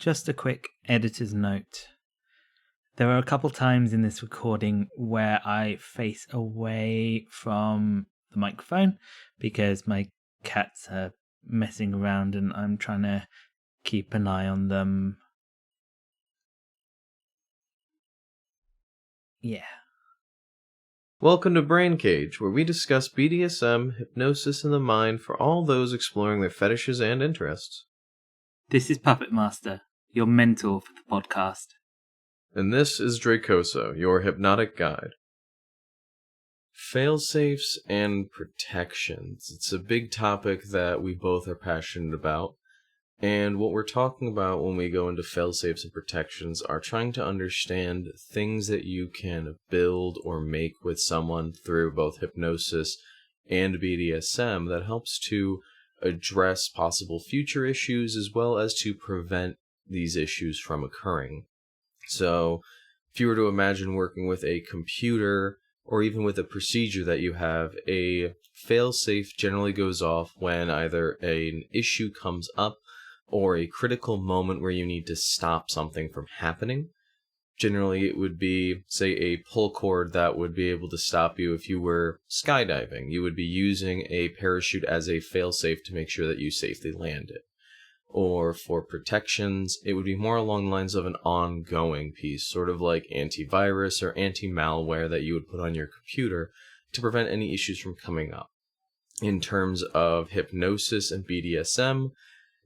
Just a quick editor's note. There are a couple times in this recording where I face away from the microphone because my cats are messing around and I'm trying to keep an eye on them. Yeah. Welcome to Brain Cage, where we discuss BDSM, hypnosis, and the mind for all those exploring their fetishes and interests. This is Puppet Master, your mentor for the podcast. And this is Dracoso, your hypnotic guide. Failsafes and protections. It's a big topic that we both are passionate about. And what we're talking about when we go into failsafes and protections are trying to understand things that you can build or make with someone through both hypnosis and BDSM that helps to address possible future issues as well as to prevent these issues from occurring. So if you were to imagine working with a computer or even with a procedure that you have, a failsafe generally goes off when either an issue comes up or a critical moment where you need to stop something from happening. Generally, it would be, say, a pull cord that would be able to stop you if you were skydiving. You would be using a parachute as a failsafe to make sure that you safely landed. Or for protections, it would be more along the lines of an ongoing piece, sort of like antivirus or anti-malware that you would put on your computer to prevent any issues from coming up. In terms of hypnosis and BDSM,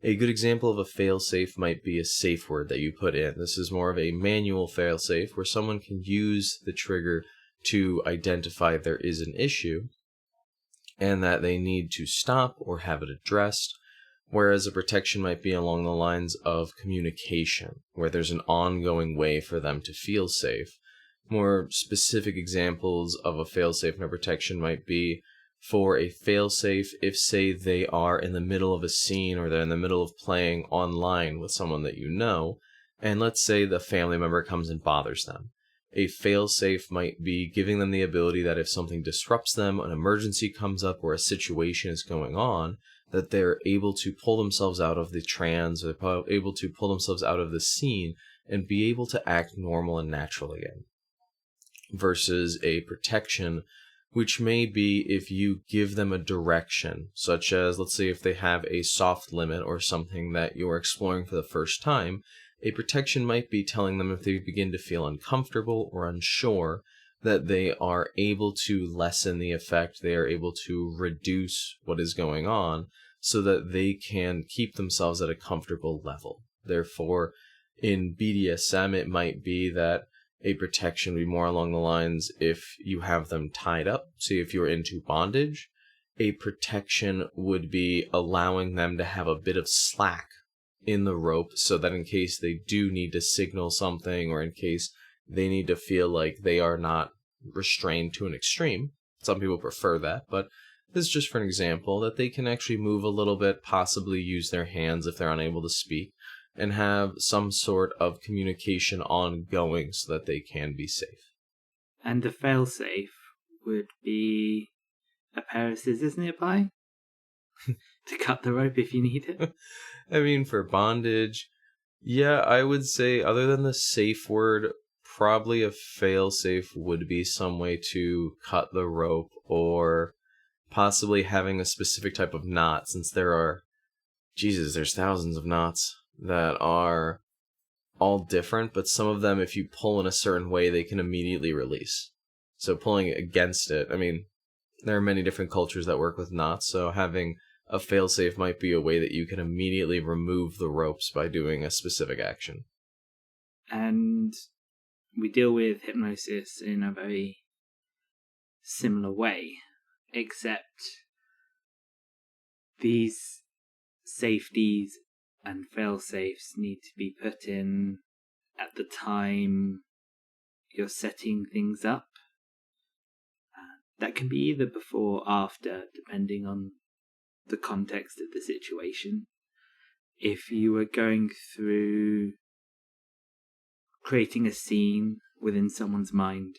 a good example of a failsafe might be a safe word that you put in. This is more of a manual failsafe where someone can use the trigger to identify there is an issue and that they need to stop or have it addressed. Whereas a protection might be along the lines of communication, where there's an ongoing way for them to feel safe. More specific examples of a failsafe and a protection might be for a failsafe if, say, they are in the middle of a scene or they're in the middle of playing online with someone that you know, and let's say the family member comes and bothers them. A failsafe might be giving them the ability that if something disrupts them, an emergency comes up or a situation is going on, that they're able to pull themselves out of the trance, or they're able to pull themselves out of the scene and be able to act normal and natural again. Versus a protection, which may be if you give them a direction, such as, let's say if they have a soft limit or something that you're exploring for the first time, a protection might be telling them if they begin to feel uncomfortable or unsure, that they are able to lessen the effect, they are able to reduce what is going on so that they can keep themselves at a comfortable level. Therefore, in BDSM, it might be that a protection would be more along the lines if you have them tied up. Say if you're into bondage, a protection would be allowing them to have a bit of slack in the rope so that in case they do need to signal something or in case they need to feel like they are not restrained to an extreme. Some people prefer that, but this is just for an example, that they can actually move a little bit, possibly use their hands if they're unable to speak, and have some sort of communication ongoing so that they can be safe. And the failsafe would be a pair of scissors nearby to cut the rope if you need it. I mean, for bondage, yeah, I would say other than the safe word, probably a failsafe would be some way to cut the rope or possibly having a specific type of knot, since there's thousands of knots that are all different, but some of them, if you pull in a certain way, they can immediately release. So pulling against it, I mean, there are many different cultures that work with knots, so having a failsafe might be a way that you can immediately remove the ropes by doing a specific action. And we deal with hypnosis in a very similar way, except these safeties and fail-safes need to be put in at the time you're setting things up. That can be either before or after, depending on the context of the situation. If you were going through creating a scene within someone's mind,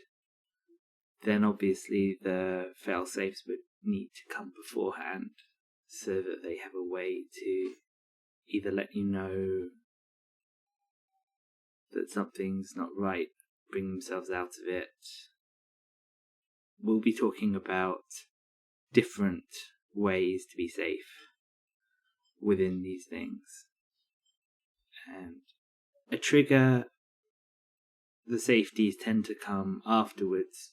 then obviously the fail-safes would need to come beforehand so that they have a way to either let you know that something's not right, bring themselves out of it. We'll be talking about different ways to be safe within these things. And a trigger, the safeties tend to come afterwards,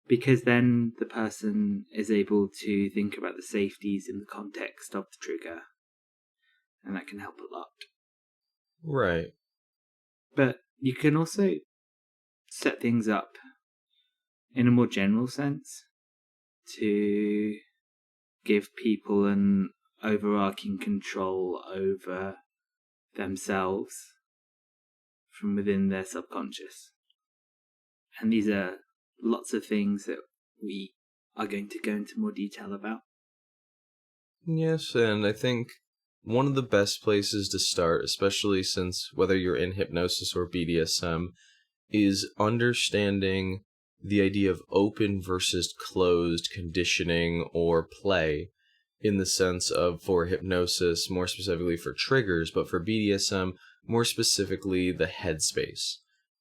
because then the person is able to think about the safeties in the context of the trigger, and that can help a lot. Right. But you can also set things up in a more general sense to give people an overarching control over themselves from within their subconscious. And these are lots of things that we are going to go into more detail about. Yes, and I think one of the best places to start, especially since whether you're in hypnosis or BDSM, is understanding the idea of open versus closed conditioning or play, in the sense of, for hypnosis, more specifically for triggers, but for BDSM, more specifically the headspace.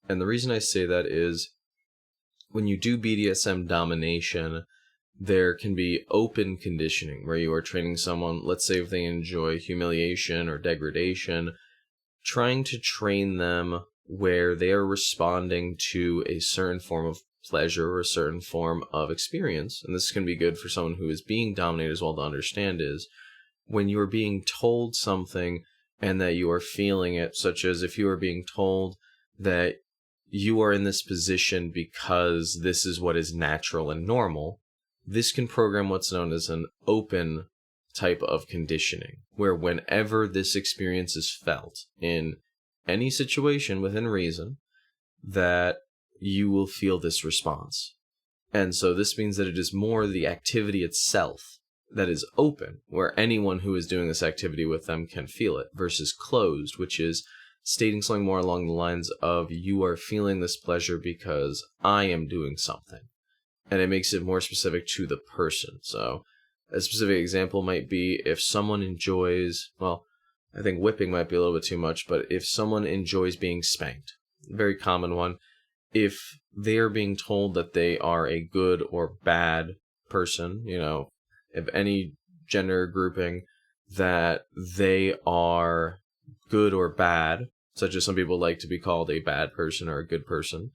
And the reason I say that is, when you do BDSM domination, there can be open conditioning, where you are training someone, let's say if they enjoy humiliation or degradation, trying to train them where they are responding to a certain form of pleasure or a certain form of experience. And this can be good for someone who is being dominated as well to understand, is when you are being told something and that you are feeling it, such as if you are being told that you are in this position because this is what is natural and normal, this can program what's known as an open type of conditioning, where whenever this experience is felt in any situation within reason, that you will feel this response. And so this means that it is more the activity itself that is open, where anyone who is doing this activity with them can feel it, versus closed, which is stating something more along the lines of, you are feeling this pleasure because I am doing something. And it makes it more specific to the person. So a specific example might be if someone enjoys, well, I think whipping might be a little bit too much, but if someone enjoys being spanked, very common one, if they are being told that they are a good or bad person, of any gender grouping, that they are good or bad, such as some people like to be called a bad person or a good person,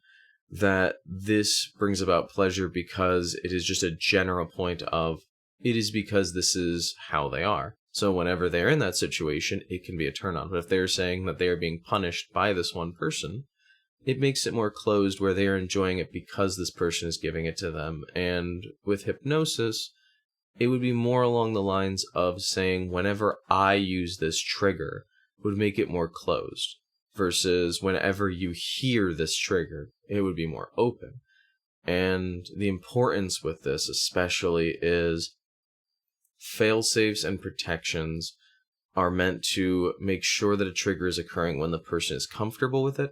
that this brings about pleasure because it is just a general point of, it is because this is how they are. So whenever they're in that situation, it can be a turn on. But if they're saying that they are being punished by this one person, it makes it more closed, where they are enjoying it because this person is giving it to them. And with hypnosis, it would be more along the lines of saying, whenever I use this trigger, would make it more closed, versus whenever you hear this trigger, it would be more open. And the importance with this especially is fail-safes and protections are meant to make sure that a trigger is occurring when the person is comfortable with it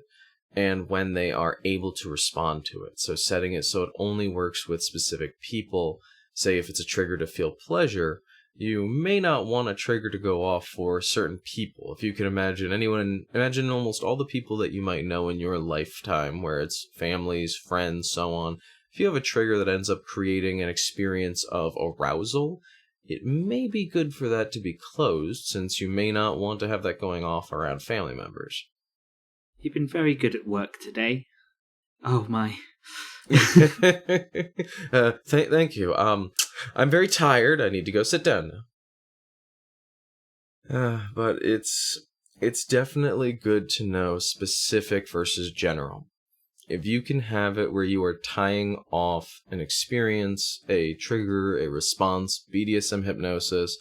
and when they are able to respond to it. So setting it so it only works with specific people. Say if it's a trigger to feel pleasure, you may not want a trigger to go off for certain people. If you can imagine imagine almost all the people that you might know in your lifetime, where it's families, friends, so on. If you have a trigger that ends up creating an experience of arousal, it may be good for that to be closed, since you may not want to have that going off around family members. You've been very good at work today. Oh my. Thank you. I'm very tired. I need to go sit down now. But it's definitely good to know specific versus general. If you can have it where you are tying off an experience, a trigger, a response, BDSM hypnosis,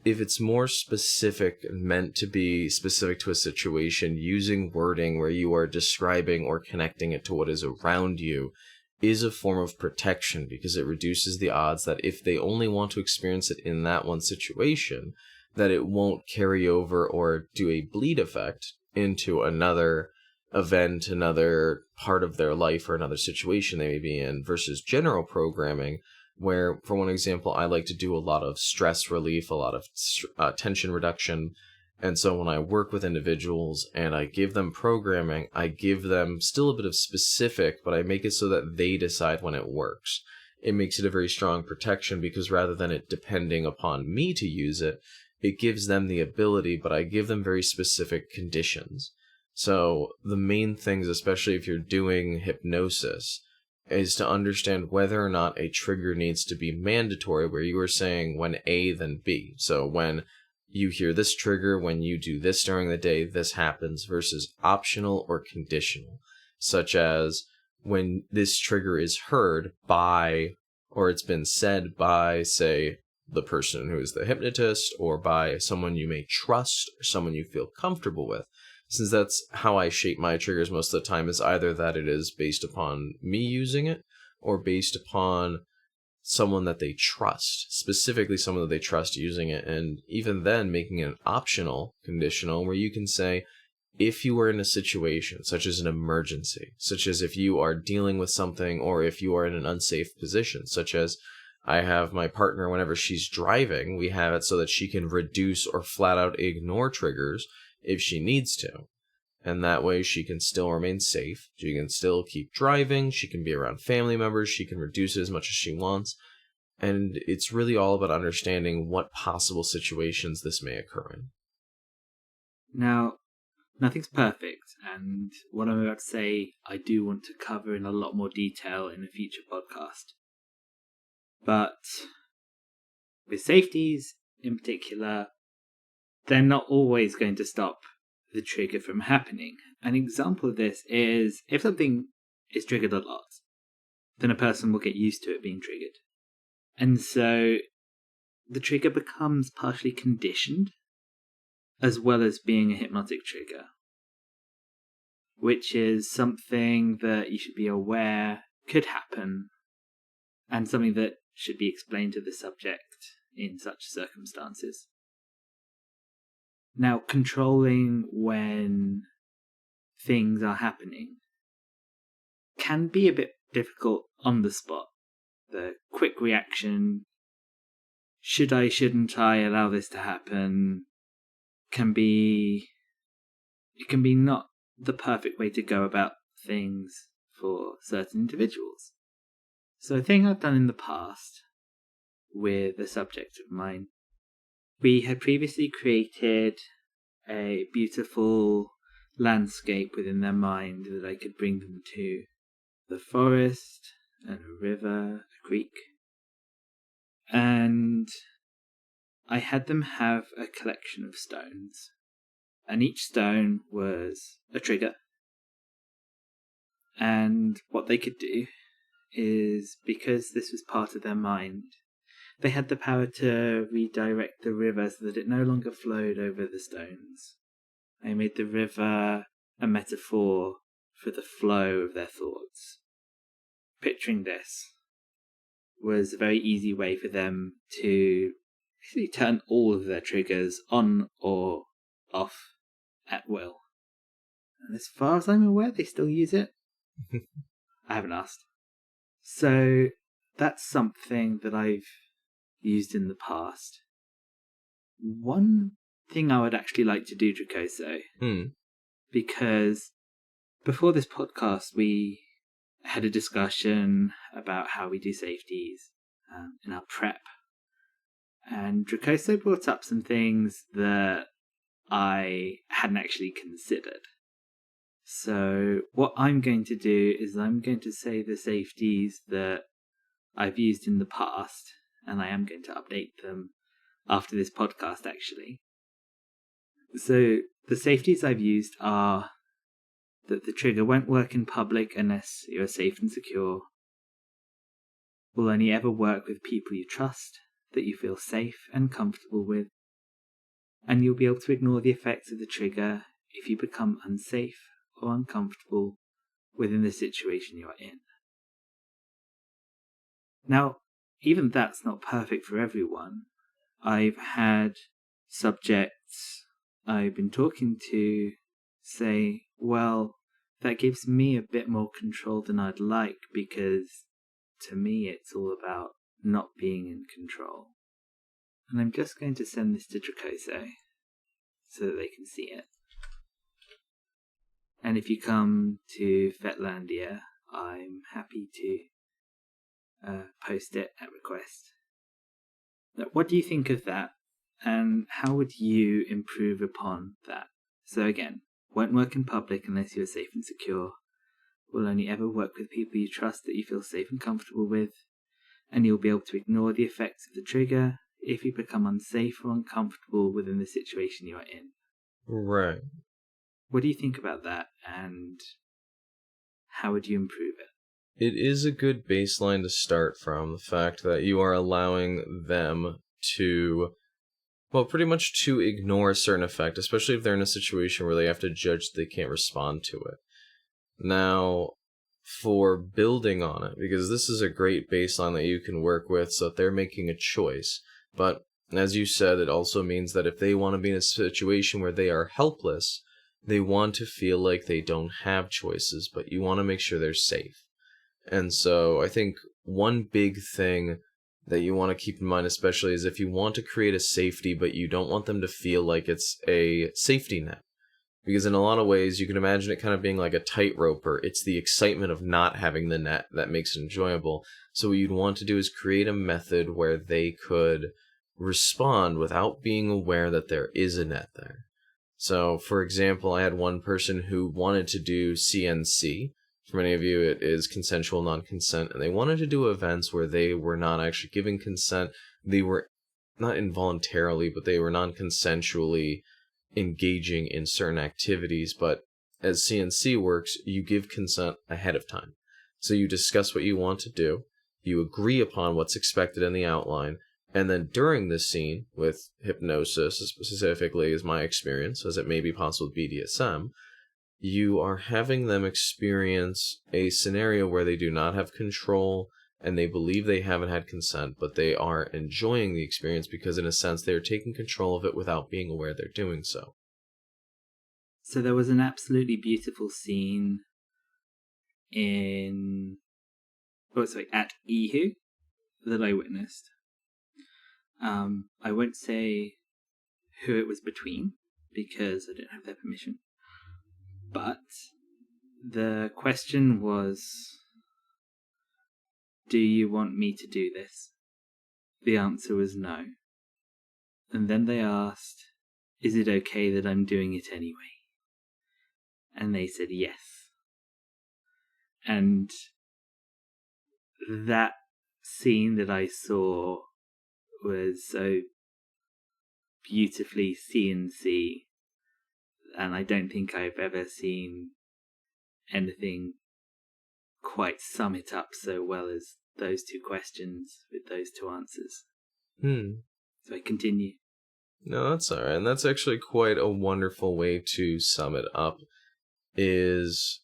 if it's more specific and meant to be specific to a situation, using wording where you are describing or connecting it to what is around you is a form of protection, because it reduces the odds that if they only want to experience it in that one situation, that it won't carry over or do a bleed effect into another event, another part of their life, or another situation they may be in, versus general programming, where, for one example, I like to do a lot of stress relief, a lot of tension reduction, And so when I work with individuals and I give them programming, I give them still a bit of specific, but I make it so that they decide when it works. It makes it a very strong protection because rather than it depending upon me to use it, it gives them the ability, but I give them very specific conditions. So the main things, especially if you're doing hypnosis, is to understand whether or not a trigger needs to be mandatory, where you are saying when A, then B. So when you hear this trigger, when you do this during the day, this happens, versus optional or conditional, such as when this trigger is heard by, or it's been said by, say, the person who is the hypnotist, or by someone you may trust, or someone you feel comfortable with. Since that's how I shape my triggers most of the time, is either that it is based upon me using it, or based upon someone that they trust, specifically someone that they trust using it. And even then, making it optional, conditional, where you can say, if you are in a situation such as an emergency, such as if you are dealing with something, or if you are in an unsafe position, such as I have my partner, whenever she's driving, we have it so that she can reduce or flat out ignore triggers if she needs to. And that way she can still remain safe. She can still keep driving. She can be around family members. She can reduce it as much as she wants. And it's really all about understanding what possible situations this may occur in. Now, nothing's perfect, and what I'm about to say I do want to cover in a lot more detail in a future podcast. But with safeties in particular, they're not always going to stop the trigger from happening. An example of this is if something is triggered a lot, then a person will get used to it being triggered. And so the trigger becomes partially conditioned, as well as being a hypnotic trigger, which is something that you should be aware could happen, and something that should be explained to the subject in such circumstances. Now, controlling when things are happening can be a bit difficult on the spot. The quick reaction, should I, shouldn't I allow this to happen, can be not the perfect way to go about things for certain individuals. So a thing I've done in the past with a subject of mine, we had previously created a beautiful landscape within their mind that I could bring them to. The forest, and a river, a creek. And I had them have a collection of stones. And each stone was a trigger. And what they could do is, because this was part of their mind, they had the power to redirect the river so that it no longer flowed over the stones. I made the river a metaphor for the flow of their thoughts. Picturing this was a very easy way for them to basically turn all of their triggers on or off at will. And as far as I'm aware, they still use it. I haven't asked. So that's something that I've used in the past. One thing I would actually like to do, Dracoso, because before this podcast we had a discussion about how we do safeties in our prep, and Dracoso brought up some things that I hadn't actually considered. So what I'm going to do is I'm going to say the safeties that I've used in the past, and I am going to update them after this podcast, actually. So the safeties I've used are that the trigger won't work in public unless you're safe and secure, will only ever work with people you trust, that you feel safe and comfortable with, and you'll be able to ignore the effects of the trigger if you become unsafe or uncomfortable within the situation you're in. Now, even that's not perfect for everyone. I've had subjects I've been talking to say, well, that gives me a bit more control than I'd like, because to me it's all about not being in control. And I'm just going to send this to Dracoso. so that they can see it. And if you come to Fetlandia, I'm happy to post it at request. What do you think of that? And how would you improve upon that? So again, won't work in public unless you are safe and secure. Will only ever work with people you trust that you feel safe and comfortable with. And you'll be able to ignore the effects of the trigger if you become unsafe or uncomfortable within the situation you are in. Right. What do you think about that, and how would you improve it? It is a good baseline to start from, the fact that you are allowing them to, well, pretty much to ignore a certain effect, especially if they're in a situation where they have to judge they can't respond to it. Now, for building on it, because this is a great baseline that you can work with so that they're making a choice, but as you said, it also means that if they want to be in a situation where they are helpless, they want to feel like they don't have choices, but you want to make sure they're safe. And so I think one big thing that you want to keep in mind, especially, is if you want to create a safety, but you don't want them to feel like it's a safety net. Because in a lot of ways, you can imagine it kind of being like a tightroper. It's the excitement of not having the net that makes it enjoyable. So what you'd want to do is create a method where they could respond without being aware that there is a net there. So, for example, I had one person who wanted to do CNC. For many of you, it is consensual non-consent, and they wanted to do events where they were not actually giving consent. They were not involuntarily, but they were non-consensually engaging in certain activities. But as CNC works, you give consent ahead of time. So you discuss what you want to do, you agree upon what's expected in the outline, and then during this scene, with hypnosis specifically is my experience, as it may be possible with BDSM, you are having them experience a scenario where they do not have control and they believe they haven't had consent, but they are enjoying the experience because, in a sense, they're taking control of it without being aware they're doing so. So there was an absolutely beautiful scene at Ehu that I witnessed. I won't say who it was between because I don't have their permission. But the question was, do you want me to do this? The answer was no. And then they asked, is it okay that I'm doing it anyway? And they said yes. And that scene that I saw was so beautifully CNC, and I don't think I've ever seen anything quite sum it up so well as those two questions with those two answers. So I continue. No, that's alright, and that's actually quite a wonderful way to sum it up, is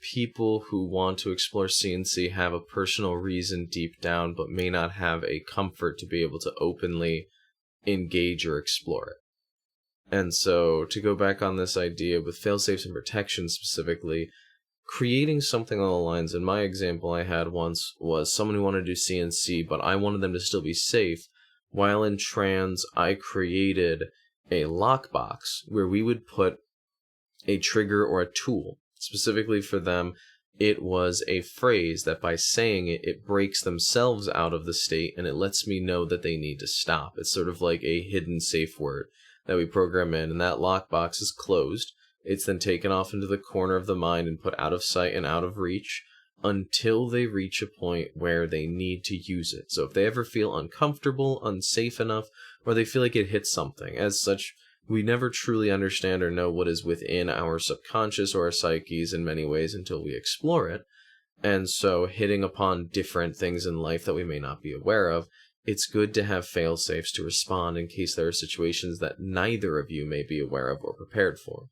people who want to explore CNC have a personal reason deep down, but may not have a comfort to be able to openly engage or explore it. And so, to go back on this idea with failsafes and protection specifically, creating something along the lines, in my example I had once, was someone who wanted to do CNC, but I wanted them to still be safe. While in trans, I created a lockbox where we would put a trigger or a tool. Specifically for them, it was a phrase that by saying it, it breaks themselves out of the state and it lets me know that they need to stop. It's sort of like a hidden safe word that we program in, and that lockbox is closed. It's then taken off into the corner of the mind and put out of sight and out of reach until they reach a point where they need to use it. So if they ever feel uncomfortable, unsafe enough, or they feel like it hits something, as such, we never truly understand or know what is within our subconscious or our psyches in many ways until we explore it. And so hitting upon different things in life that we may not be aware of, it's good to have fail-safes to respond in case there are situations that neither of you may be aware of or prepared for.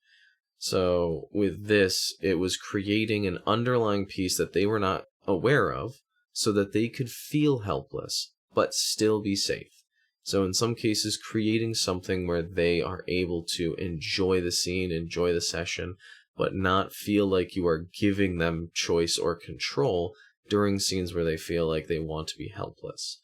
So with this, it was creating an underlying piece that they were not aware of so that they could feel helpless, but still be safe. So in some cases, creating something where they are able to enjoy the scene, enjoy the session, but not feel like you are giving them choice or control during scenes where they feel like they want to be helpless.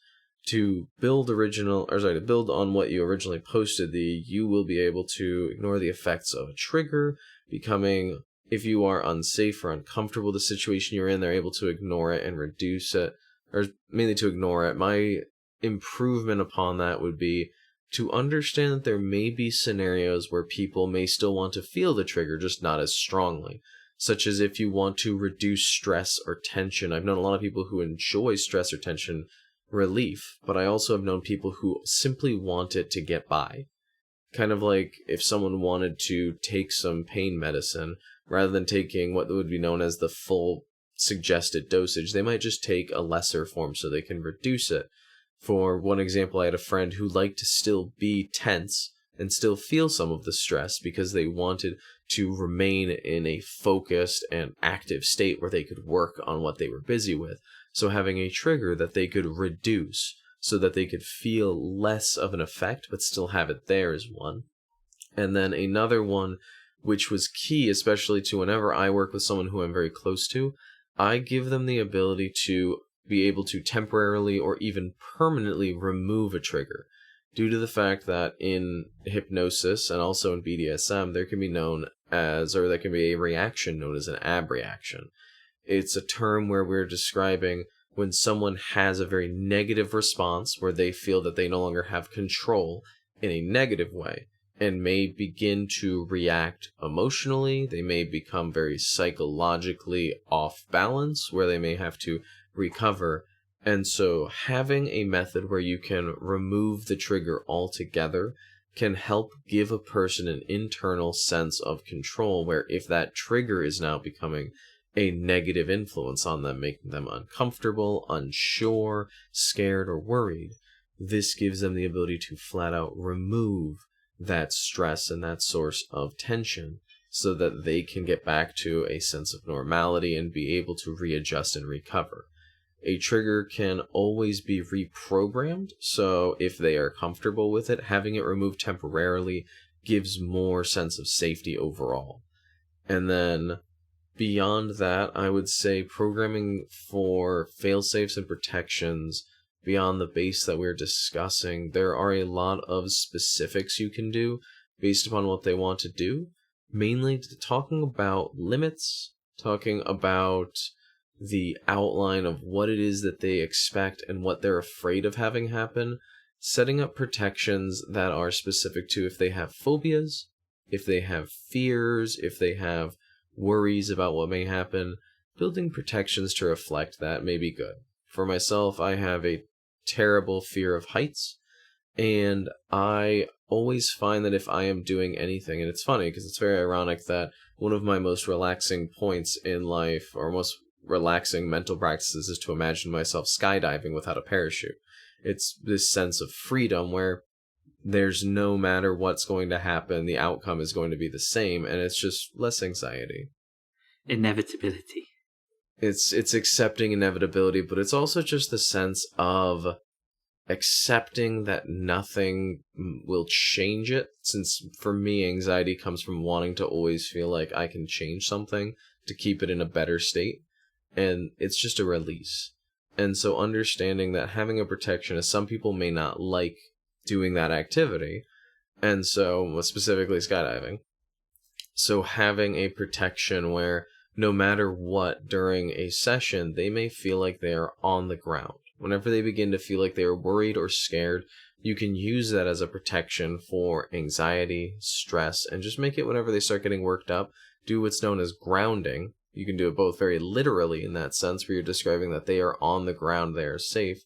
to build on what you originally posted, you will be able to ignore the effects of a trigger, becoming, if you are unsafe or uncomfortable with the situation you're in, they're able to ignore it and reduce it, or mainly to ignore it. My improvement upon that would be to understand that there may be scenarios where people may still want to feel the trigger, just not as strongly. Such as if you want to reduce stress or tension. I've known a lot of people who enjoy stress or tension relief, but I also have known people who simply want it to get by. Kind of like if someone wanted to take some pain medicine, rather than taking what would be known as the full suggested dosage, they might just take a lesser form so they can reduce it. For one example, I had a friend who liked to still be tense and still feel some of the stress because they wanted to remain in a focused and active state where they could work on what they were busy with. So having a trigger that they could reduce so that they could feel less of an effect but still have it there is one. And then another one, which was key, especially to whenever I work with someone who I'm very close to, I give them the ability to be able to temporarily or even permanently remove a trigger. Due to the fact that in hypnosis and also in BDSM, there can be a reaction known as an abreaction. It's a term where we're describing when someone has a very negative response where they feel that they no longer have control in a negative way and may begin to react emotionally. They may become very psychologically off balance where they may have to recover. And so having a method where you can remove the trigger altogether can help give a person an internal sense of control, where if that trigger is now becoming a negative influence on them, making them uncomfortable, unsure, scared, or worried, this gives them the ability to flat out remove that stress and that source of tension so that they can get back to a sense of normality and be able to readjust and recover. A trigger can always be reprogrammed, so if they are comfortable with it, having it removed temporarily gives more sense of safety overall. And then beyond that, I would say programming for fail-safes and protections beyond the base that we're discussing, there are a lot of specifics you can do based upon what they want to do, mainly talking about limits, talking about the outline of what it is that they expect and what they're afraid of having happen, setting up protections that are specific to if they have phobias, if they have fears, if they have worries about what may happen. Building protections to reflect that may be good. For myself, I have a terrible fear of heights, and I always find that if I am doing anything, and it's funny because it's very ironic that one of my most relaxing points in life, or most relaxing mental practices, is to imagine myself skydiving without a parachute. It's this sense of freedom where there's no matter what's going to happen, the outcome is going to be the same, and it's just less anxiety. Inevitability. It's accepting inevitability, but it's also just the sense of accepting that nothing will change it, since for me, anxiety comes from wanting to always feel like I can change something to keep it in a better state. And it's just a release. And so understanding that having a protection, as some people may not like doing that activity, and so specifically skydiving, so having a protection where no matter what during a session, they may feel like they are on the ground. Whenever they begin to feel like they are worried or scared, you can use that as a protection for anxiety, stress, and just make it whenever they start getting worked up, do what's known as grounding. You can do it both very literally in that sense where you're describing that they are on the ground, they are safe.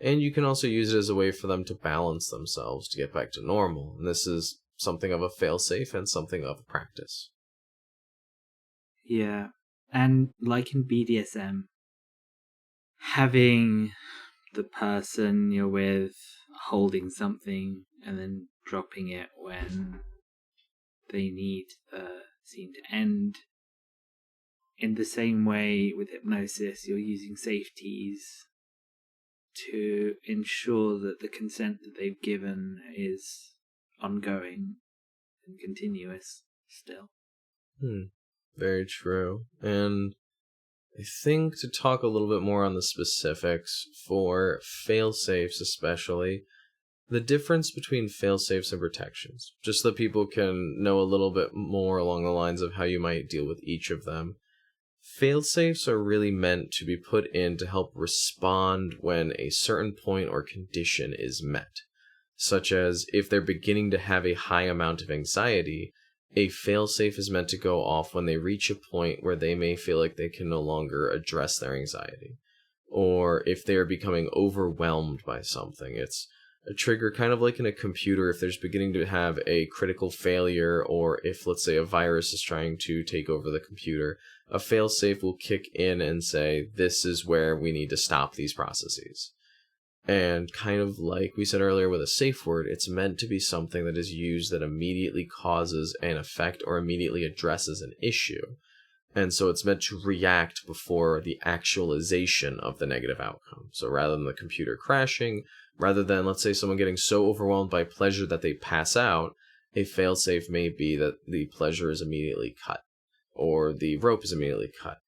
And you can also use it as a way for them to balance themselves to get back to normal. And this is something of a fail-safe and something of a practice. Yeah. And like in BDSM, having the person you're with holding something and then dropping it when they need the scene to end. In the same way with hypnosis, you're using safeties to ensure that the consent that they've given is ongoing and continuous still. Very true. And I think to talk a little bit more on the specifics for fail-safes especially, the difference between fail-safes and protections, just so people can know a little bit more along the lines of how you might deal with each of them. Fail-safes are really meant to be put in to help respond when a certain point or condition is met, such as if they're beginning to have a high amount of anxiety, a fail-safe is meant to go off when they reach a point where they may feel like they can no longer address their anxiety. Or if they are becoming overwhelmed by something. It's a trigger kind of like in a computer if there's beginning to have a critical failure, or if, let's say, a virus is trying to take over the computer, a fail-safe will kick in and say, this is where we need to stop these processes. And kind of like we said earlier with a safe word, it's meant to be something that is used that immediately causes an effect or immediately addresses an issue. And so it's meant to react before the actualization of the negative outcome. So rather than the computer crashing, rather than, let's say, someone getting so overwhelmed by pleasure that they pass out, a fail-safe may be that the pleasure is immediately cut, or the rope is immediately cut.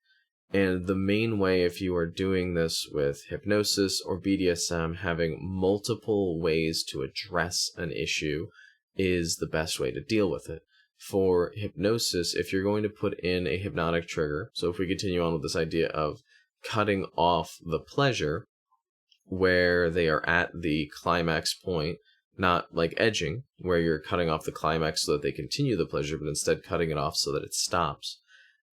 And the main way, if you are doing this with hypnosis or BDSM, having multiple ways to address an issue is the best way to deal with it. For hypnosis, if you're going to put in a hypnotic trigger, so if we continue on with this idea of cutting off the pleasure where they are at the climax point, not like edging, where you're cutting off the climax so that they continue the pleasure, but instead cutting it off so that it stops.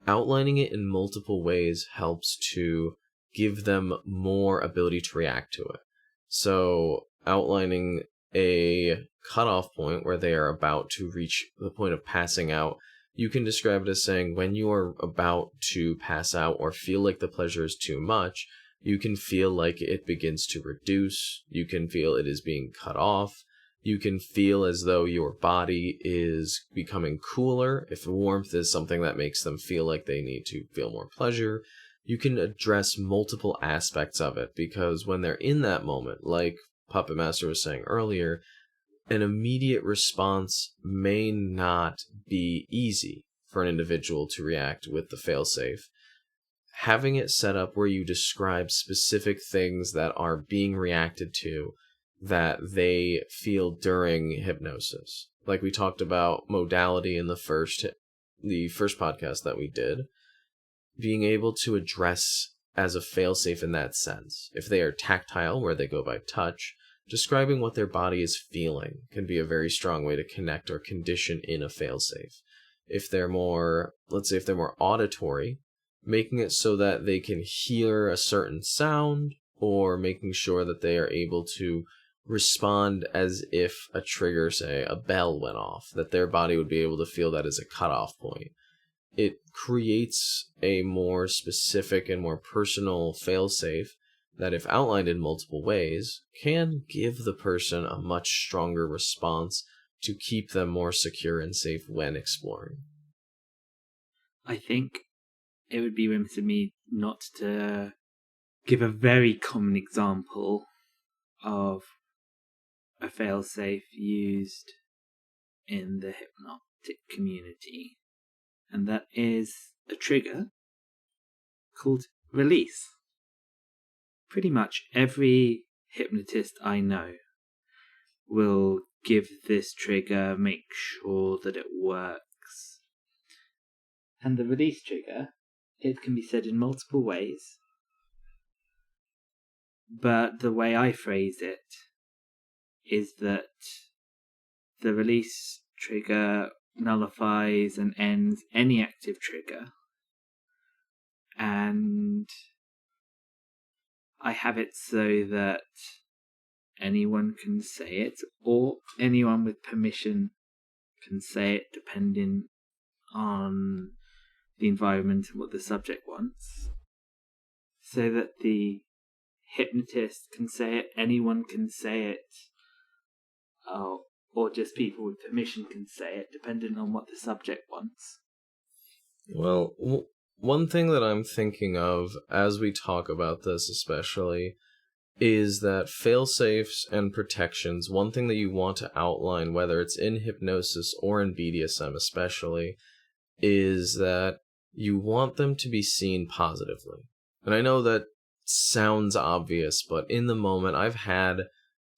Outlining it in multiple ways helps to give them more ability to react to it. So outlining a cutoff point where they are about to reach the point of passing out, you can describe it as saying when you are about to pass out or feel like the pleasure is too much, you can feel like it begins to reduce, you can feel it is being cut off, you can feel as though your body is becoming cooler. If warmth is something that makes them feel like they need to feel more pleasure, you can address multiple aspects of it, because when they're in that moment, like Puppet Master was saying earlier, an immediate response may not be easy for an individual to react with the failsafe. Having it set up where you describe specific things that are being reacted to that they feel during hypnosis. Like we talked about modality in the first podcast that we did, being able to address as a failsafe in that sense. If they are tactile, where they go by touch, describing what their body is feeling can be a very strong way to connect or condition in a failsafe. If they're more, let's say if they're more auditory, making it so that they can hear a certain sound, or making sure that they are able to respond as if a trigger, say a bell went off, that their body would be able to feel that as a cutoff point. It creates a more specific and more personal failsafe that, if outlined in multiple ways, can give the person a much stronger response to keep them more secure and safe when exploring. I think it would be remiss of me not to give a very common example of a failsafe used in the hypnotic community, and that is a trigger called release. Pretty much every hypnotist I know will give this trigger, make sure that it works. And the release trigger, it can be said in multiple ways, but the way I phrase it is that the release trigger nullifies and ends any active trigger, and I have it so that anyone can say it, or anyone with permission can say it, depending on the environment and what the subject wants. So that the hypnotist can say it, anyone can say it, or just people with permission can say it, depending on what the subject wants. Well, one thing that I'm thinking of as we talk about this especially is that failsafes and protections, one thing that you want to outline, whether it's in hypnosis or in BDSM especially, is that you want them to be seen positively. And I know that sounds obvious, but in the moment, I've had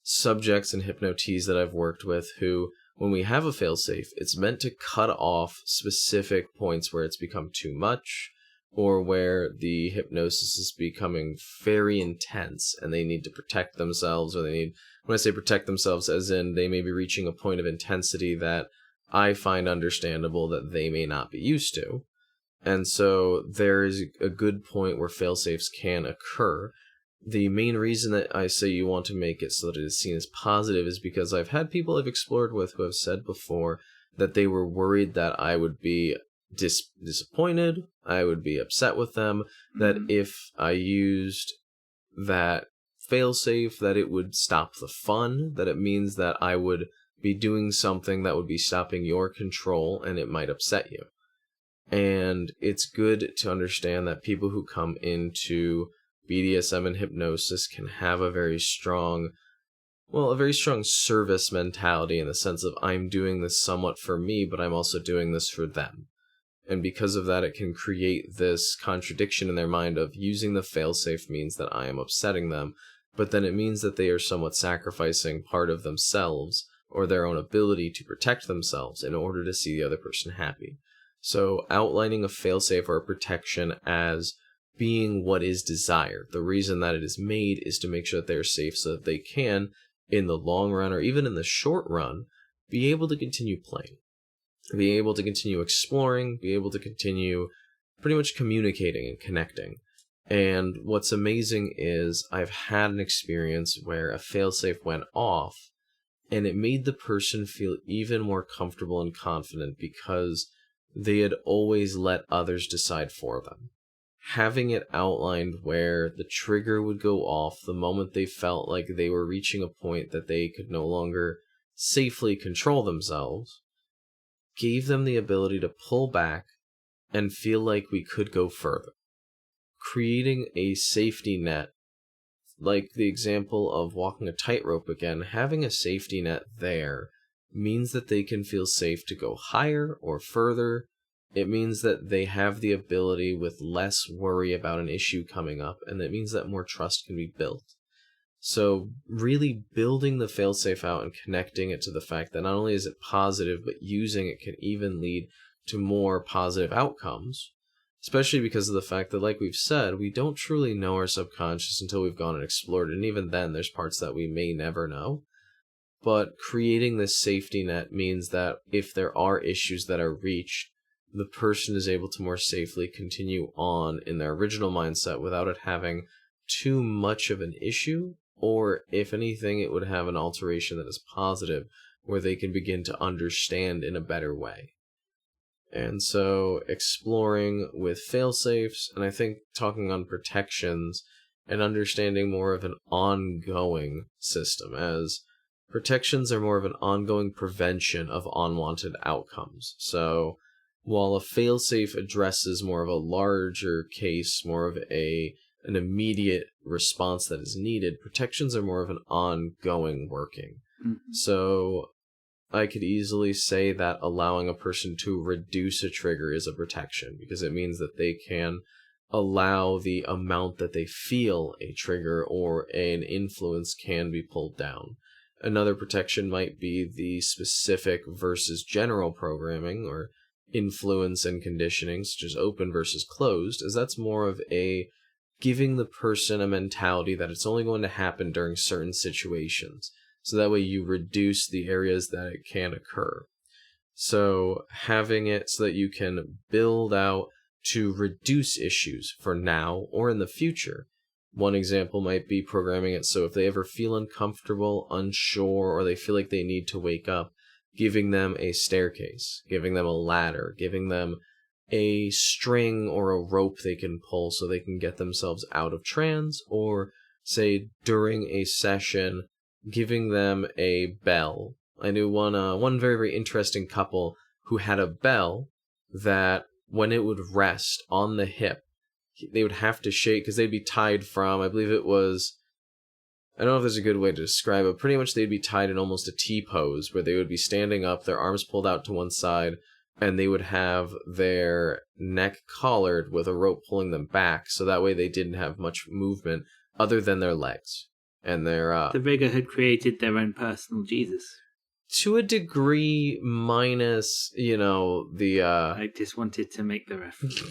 subjects in hypnotes that I've worked with who, when we have a failsafe, it's meant to cut off specific points where it's become too much, or where the hypnosis is becoming very intense and they need to protect themselves, or they need, when I say protect themselves, as in they may be reaching a point of intensity that I find understandable that they may not be used to. And so there is a good point where failsafes can occur. The main reason that I say you want to make it so that it is seen as positive is because I've had people I've explored with who have said before that they were worried that I would be disappointed, I would be upset with them, that if I used that failsafe, that it would stop the fun, that it means that I would be doing something that would be stopping your control and it might upset you. And it's good to understand that people who come into BDSM and hypnosis can have a very strong service mentality, in the sense of, I'm doing this somewhat for me, but I'm also doing this for them. And because of that, it can create this contradiction in their mind of, using the failsafe means that I am upsetting them, but then it means that they are somewhat sacrificing part of themselves or their own ability to protect themselves in order to see the other person happy. So outlining a failsafe or a protection as being what is desired, the reason that it is made is to make sure that they're safe so that they can, in the long run or even in the short run, be able to continue playing, be able to continue exploring, be able to continue pretty much communicating and connecting. And what's amazing is I've had an experience where a failsafe went off and it made the person feel even more comfortable and confident because they had always let others decide for them. Having it outlined where the trigger would go off the moment they felt like they were reaching a point that they could no longer safely control themselves gave them the ability to pull back and feel like we could go further. Creating a safety net, like the example of walking a tightrope again, having a safety net there means that they can feel safe to go higher or further. It means that they have the ability with less worry about an issue coming up, and that means that more trust can be built. So really building the failsafe out and connecting it to the fact that not only is it positive, but using it can even lead to more positive outcomes, especially because of the fact that, like we've said, we don't truly know our subconscious until we've gone and explored it, and even then there's parts that we may never know. But creating this safety net means that if there are issues that are reached, the person is able to more safely continue on in their original mindset without it having too much of an issue, or if anything, it would have an alteration that is positive, where they can begin to understand in a better way. And so exploring with failsafes, and I think talking on protections and understanding more of an ongoing system, as protections are more of an ongoing prevention of unwanted outcomes. So while a failsafe addresses more of a larger case, more of an immediate response that is needed, protections are more of an ongoing working. Mm-hmm. So I could easily say that allowing a person to reduce a trigger is a protection, because it means that they can allow the amount that they feel a trigger or an influence can be pulled down. Another protection might be the specific versus general programming, or influence and conditioning, such as open versus closed, as that's more of a giving the person a mentality that it's only going to happen during certain situations. So that way you reduce the areas that it can occur. So having it so that you can build out to reduce issues for now or in the future. One example might be programming it so if they ever feel uncomfortable, unsure, or they feel like they need to wake up, giving them a staircase, giving them a ladder, giving them a string or a rope they can pull so they can get themselves out of trance, or say during a session, giving them a bell. I knew one very, very interesting couple who had a bell that when it would rest on the hip, they would have to shake because they'd be tied from, I believe it was, I don't know if there's a good way to describe it, pretty much they'd be tied in almost a T-pose where they would be standing up, their arms pulled out to one side, and they would have their neck collared with a rope pulling them back, so that way they didn't have much movement other than their legs. And their the rigger had created their own personal Jesus. To a degree, minus, the... I just wanted to make the reference.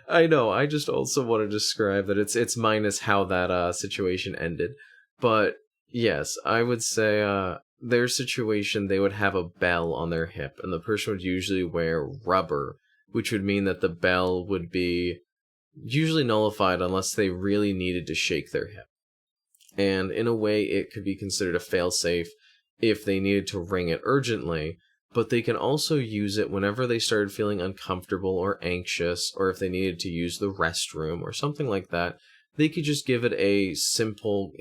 I know, I just also want to describe that it's minus how that situation ended. But, yes, I would say their situation, they would have a bell on their hip, and the person would usually wear rubber, which would mean that the bell would be usually nullified unless they really needed to shake their hip. And in a way, it could be considered a failsafe if they needed to ring it urgently, but they can also use it whenever they started feeling uncomfortable or anxious, or if they needed to use the restroom or something like that. They could just give it a simple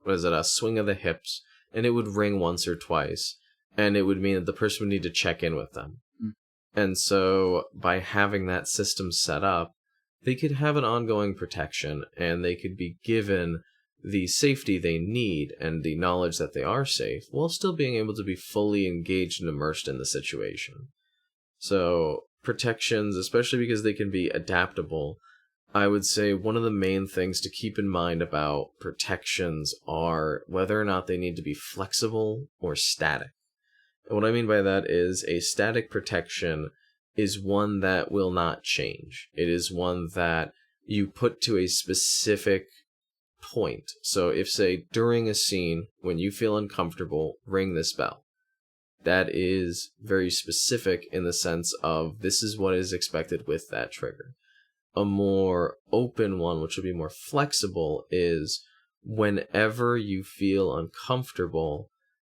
a swing of the hips, and it would ring once or twice, and it would mean that the person would need to check in with them. And so, by having that system set up, they could have an ongoing protection, and they could be given the safety they need and the knowledge that they are safe, while still being able to be fully engaged and immersed in the situation. So, protections, especially because they can be adaptable, I would say one of the main things to keep in mind about protections are whether or not they need to be flexible or static. And what I mean by that is a static protection is one that will not change. It is one that you put to a specific point. So if, say, during a scene, when you feel uncomfortable, ring this bell. That is very specific in the sense of this is what is expected with that trigger. A more open one, which would be more flexible, is whenever you feel uncomfortable,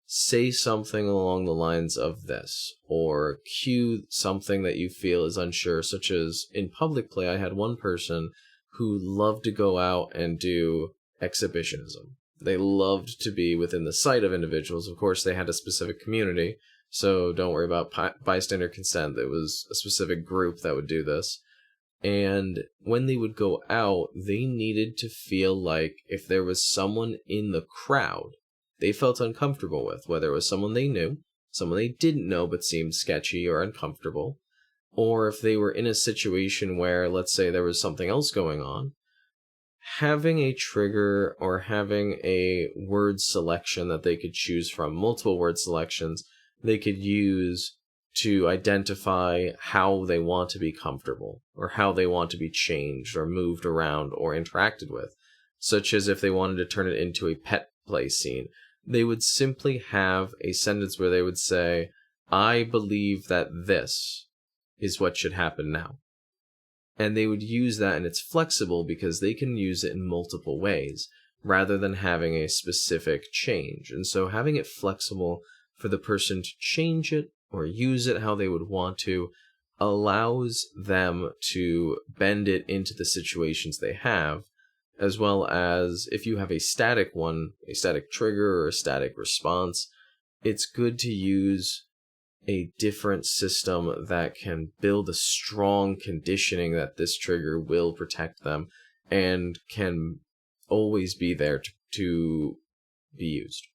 say something along the lines of this, or cue something that you feel is unsure, such as in public play, I had one person who loved to go out and do exhibitionism. They loved to be within the sight of individuals. Of course, they had a specific community, so don't worry about bystander consent. There was a specific group that would do this. And when they would go out, they needed to feel like if there was someone in the crowd they felt uncomfortable with, whether it was someone they knew, someone they didn't know but seemed sketchy or uncomfortable, or if they were in a situation where, let's say, there was something else going on, having a trigger or having a word selection that they could choose from, multiple word selections, they could use to identify how they want to be comfortable or how they want to be changed or moved around or interacted with, such as if they wanted to turn it into a pet play scene. They would simply have a sentence where they would say, I believe that this is what should happen now. And they would use that, and it's flexible because they can use it in multiple ways rather than having a specific change. And so having it flexible for the person to change it or use it how they would want to allows them to bend it into the situations they have, as well as if you have a static one, a static trigger or a static response, it's good to use a different system that can build a strong conditioning that this trigger will protect them and can always be there to be used.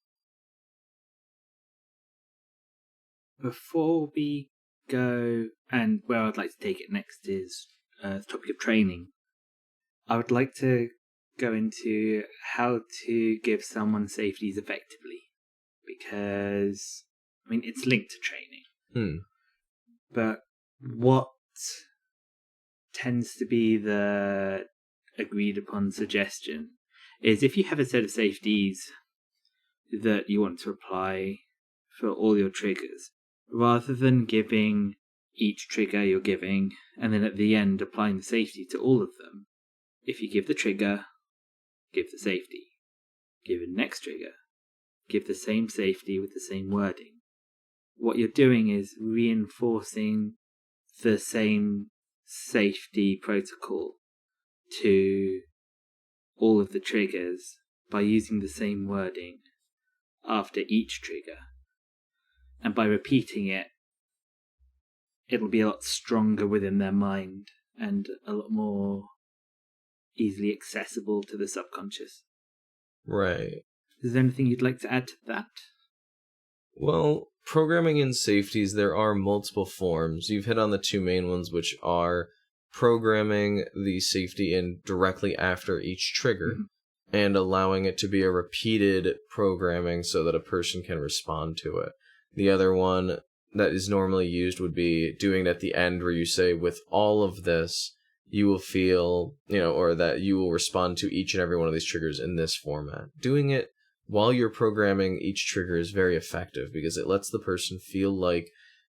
Before we go, and where I'd like to take it next is the topic of training, I would like to go into how to give someone safeties effectively, because, I mean, it's linked to training. But what tends to be the agreed upon suggestion is if you have a set of safeties that you want to apply for all your triggers, rather than giving each trigger you're giving and then at the end applying the safety to all of them, if you give the trigger, give the safety. Give the next trigger, give the same safety with the same wording. What you're doing is reinforcing the same safety protocol to all of the triggers by using the same wording after each trigger. And by repeating it, it'll be a lot stronger within their mind and a lot more easily accessible to the subconscious. Right. Is there anything you'd like to add to that? Well, programming in Safeties, there are multiple forms. You've hit on the two main ones, which are programming the safety in directly after each trigger and allowing it to be a repeated programming so that a person can respond to it. The other one that is normally used would be doing it at the end, where you say, with all of this, you will feel, or that you will respond to each and every one of these triggers in this format. Doing it while you're programming each trigger is very effective because it lets the person feel like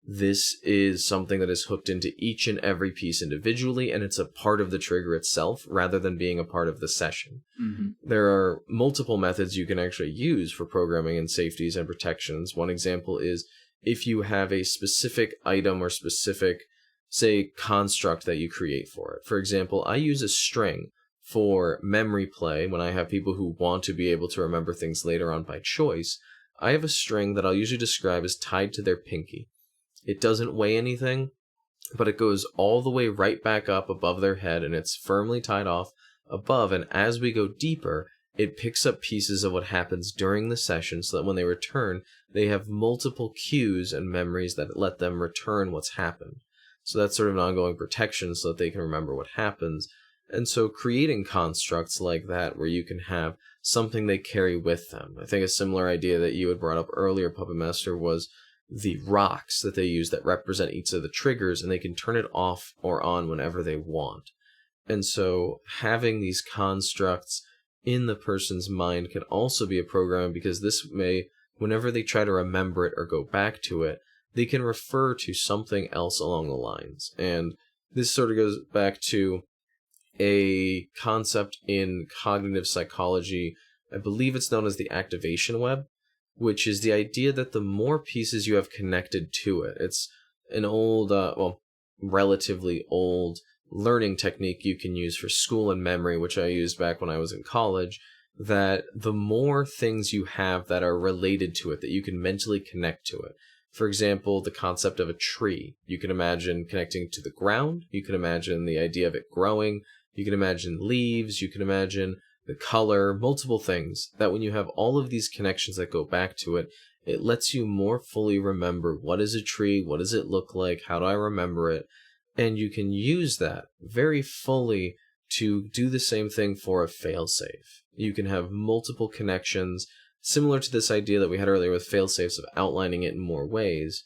this is something that is hooked into each and every piece individually, and it's a part of the trigger itself rather than being a part of the session. There are multiple methods you can actually use for programming in Safeties and protections. One example is if you have a specific item or specific, say, construct that you create for it. For example, I use a string for memory play when I have people who want to be able to remember things later on by choice. I have a string that I'll usually describe as tied to their pinky. It doesn't weigh anything, but it goes all the way right back up above their head, and it's firmly tied off above. And as we go deeper, it picks up pieces of what happens during the session so that when they return, they have multiple cues and memories that let them return what's happened. So that's sort of an ongoing protection so that they can remember what happens. And so creating constructs like that where you can have something they carry with them. I think a similar idea that you had brought up earlier, Puppet Master, was the rocks that they use that represent each of the triggers, and they can turn it off or on whenever they want. And so having these constructs in the person's mind can also be a program, because this may, whenever they try to remember it or go back to it, they can refer to something else along the lines. And this sort of goes back to a concept in cognitive psychology. I believe it's known as the activation web, which is the idea that the more pieces you have connected to it, it's an old, relatively old learning technique you can use for school and memory, which I used back when I was in college, that the more things you have that are related to it, that you can mentally connect to it. For example, the concept of a tree. You can imagine connecting to the ground. You can imagine the idea of it growing. You can imagine leaves. You can imagine the color, multiple things, that when you have all of these connections that go back to it, it lets you more fully remember what is a tree, what does it look like, how do I remember it, and you can use that very fully to do the same thing for a failsafe. You can have multiple connections, similar to this idea that we had earlier with failsafes of outlining it in more ways.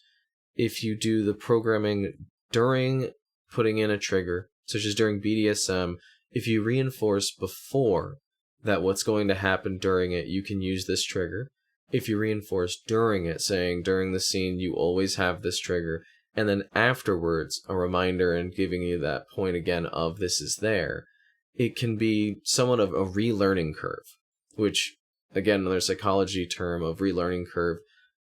If you do the programming during putting in a trigger, such as during BDSM, if you reinforce before that what's going to happen during it, you can use this trigger. If you reinforce during it, saying during the scene you always have this trigger, and then afterwards a reminder and giving you that point again of this is there, it can be somewhat of a relearning curve, which, again, another psychology term of relearning curve.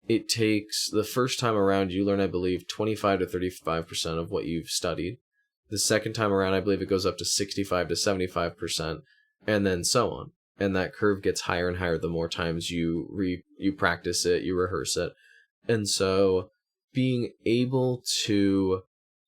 It takes, the first time around you learn, I believe, 25 to 35% of what you've studied. The second time around, I believe it goes up to 65 to 75%, and then so on. And that curve gets higher and higher the more times you practice it, you rehearse it. And so being able to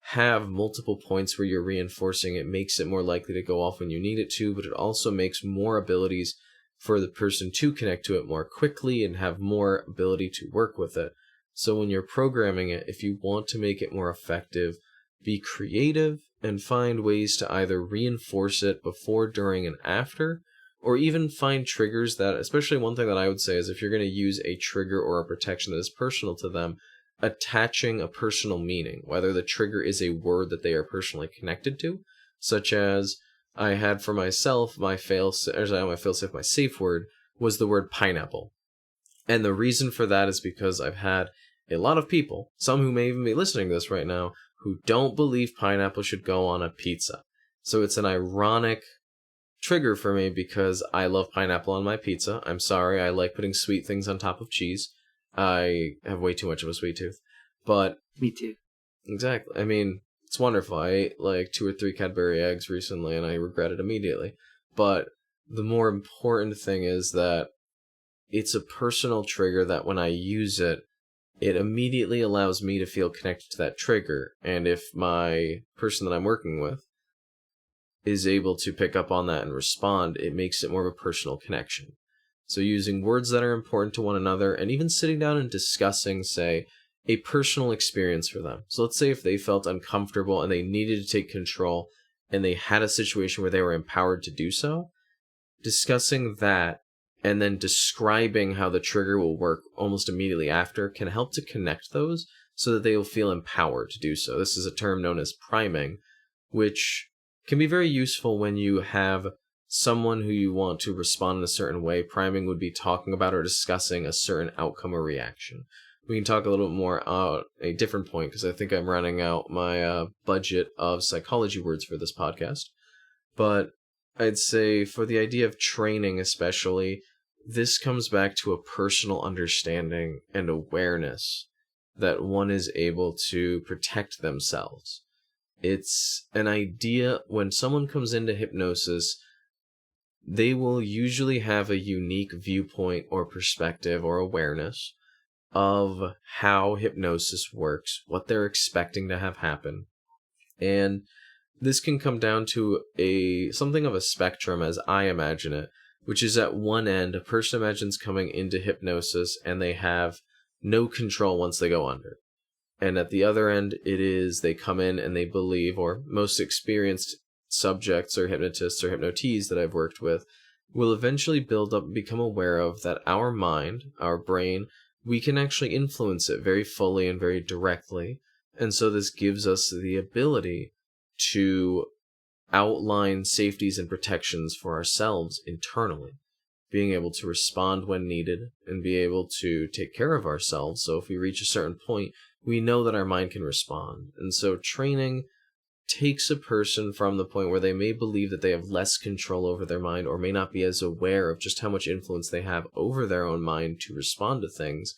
have multiple points where you're reinforcing it makes it more likely to go off when you need it to, but it also makes more abilities for the person to connect to it more quickly and have more ability to work with it. So when you're programming it, if you want to make it more effective, be creative and find ways to either reinforce it before, during, and after, or even find triggers that, especially one thing that I would say is if you're going to use a trigger or a protection that is personal to them, attaching a personal meaning, whether the trigger is a word that they are personally connected to, such as I had for myself, my failsafe, my safe word was the word pineapple. And the reason for that is because I've had a lot of people, some who may even be listening to this right now, who don't believe pineapple should go on a pizza. So it's an ironic trigger for me because I love pineapple on my pizza. I'm sorry, I like putting sweet things on top of cheese. I have way too much of a sweet tooth. But Me too. exactly. I mean, it's wonderful. I ate like 2 or 3 Cadbury eggs recently and I regret it immediately. But the more important thing is that it's a personal trigger that when I use it, it immediately allows me to feel connected to that trigger. And if my person that I'm working with is able to pick up on that and respond, it makes it more of a personal connection. So using words that are important to one another, and even sitting down and discussing, say, a personal experience for them. So let's say if they felt uncomfortable and they needed to take control and they had a situation where they were empowered to do so, discussing that and then describing how the trigger will work almost immediately after can help to connect those so that they will feel empowered to do so. This is a term known as priming, which can be very useful when you have someone who you want to respond in a certain way. Priming would be talking about or discussing a certain outcome or reaction. We can talk a little bit more at a different point because I think I'm running out my budget of psychology words for this podcast. But I'd say for the idea of training especially, this comes back to a personal understanding and awareness that one is able to protect themselves. It's an idea when someone comes into hypnosis, they will usually have a unique viewpoint or perspective or awareness of how hypnosis works, what they're expecting to have happen. And this can come down to something of a spectrum as I imagine it, which is at one end, a person imagines coming into hypnosis and they have no control once they go under. And at the other end, it is they come in and they believe, or most experienced subjects or hypnotists or hypnotees that I've worked with will eventually build up and become aware of that our mind, our brain, we can actually influence it very fully and very directly. And so this gives us the ability to outline safeties and protections for ourselves internally, being able to respond when needed and be able to take care of ourselves. So if we reach a certain point, we know that our mind can respond. And so training takes a person from the point where they may believe that they have less control over their mind or may not be as aware of just how much influence they have over their own mind to respond to things.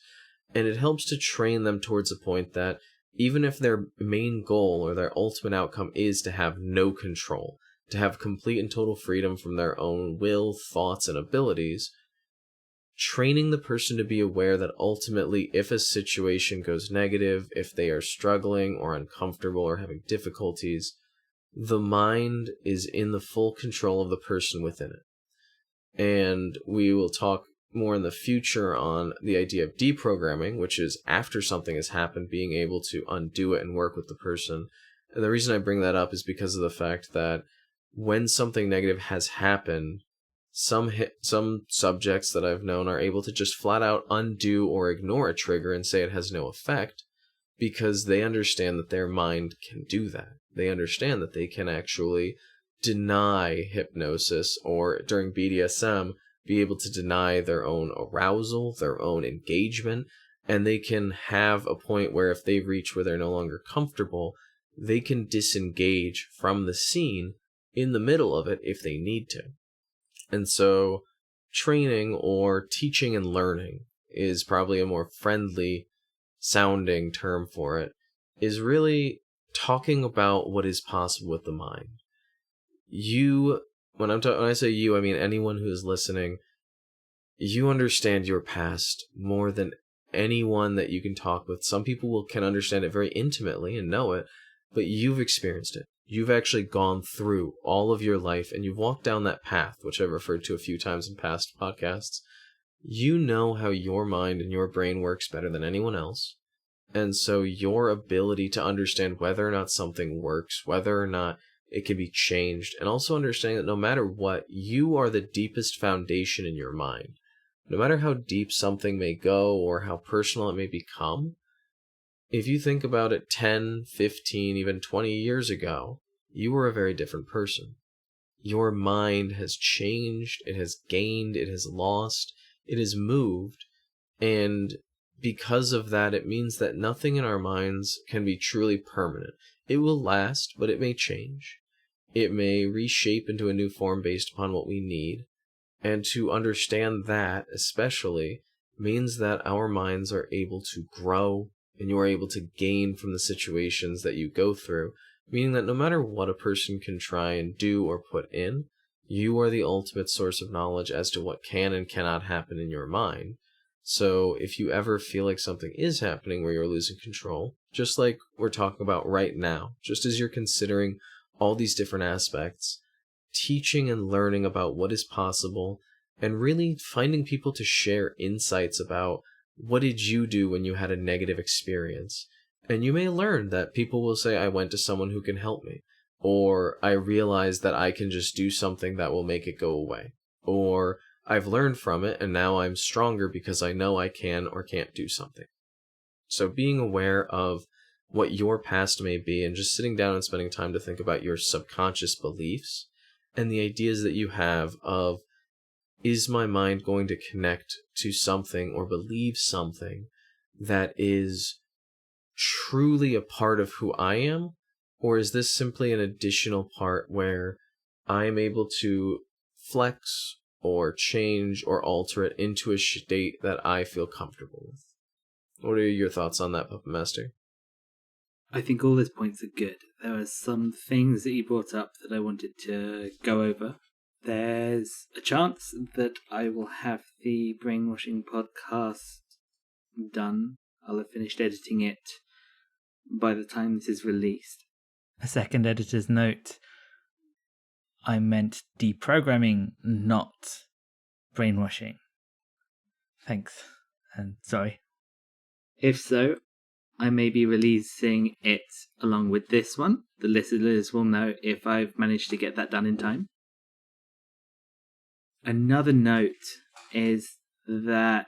And it helps to train them towards a point that even if their main goal or their ultimate outcome is to have no control, to have complete and total freedom from their own will, thoughts, and abilities, training the person to be aware that ultimately if a situation goes negative, if they are struggling or uncomfortable or having difficulties, the mind is in the full control of the person within it. And we will talk more in the future on the idea of deprogramming, which is after something has happened, being able to undo it and work with the person. And the reason I bring that up is because of the fact that when something negative has happened, some subjects that I've known are able to just flat out undo or ignore a trigger and say it has no effect because they understand that their mind can do that. They understand that they can actually deny hypnosis or during BDSM be able to deny their own arousal, their own engagement, and they can have a point where if they reach where they're no longer comfortable, they can disengage from the scene in the middle of it if they need to. And so training or teaching and learning is probably a more friendly sounding term for it, is really talking about what is possible with the mind. When I say you, I mean anyone who is listening, you understand your past more than anyone that you can talk with. Some people can understand it very intimately and know it, but you've experienced it. You've actually gone through all of your life and you've walked down that path, which I've referred to a few times in past podcasts. You know how your mind and your brain works better than anyone else. And so your ability to understand whether or not something works, whether or not it can be changed, and also understanding that no matter what, you are the deepest foundation in your mind. No matter how deep something may go or how personal it may become, if you think about it 10, 15, even 20 years ago, you were a very different person. Your mind has changed, it has gained, it has lost, it has moved, and because of that, it means that nothing in our minds can be truly permanent. It will last, but it may change. It may reshape into a new form based upon what we need. And to understand that, especially, means that our minds are able to grow and you are able to gain from the situations that you go through, meaning that no matter what a person can try and do or put in, you are the ultimate source of knowledge as to what can and cannot happen in your mind. So if you ever feel like something is happening where you're losing control, just like we're talking about right now, just as you're considering all these different aspects, teaching and learning about what is possible and really finding people to share insights about what did you do when you had a negative experience. And you may learn that people will say, I went to someone who can help me, or I realized that I can just do something that will make it go away, or I've learned from it and now I'm stronger because I know I can or can't do something. So being aware of what your past may be and just sitting down and spending time to think about your subconscious beliefs and the ideas that you have of, is my mind going to connect to something or believe something that is truly a part of who I am? Or is this simply an additional part where I am able to flex or change or alter it into a state that I feel comfortable with? What are your thoughts on that, Puppet Master? I think all those points are good. There are some things that you brought up that I wanted to go over. There's a chance that I will have the brainwashing podcast done. I'll have finished editing it by the time this is released. A second editor's note. I meant deprogramming, not brainwashing. Thanks. And sorry. If so, I may be releasing it along with this one. The listeners will know if I've managed to get that done in time. Another note is that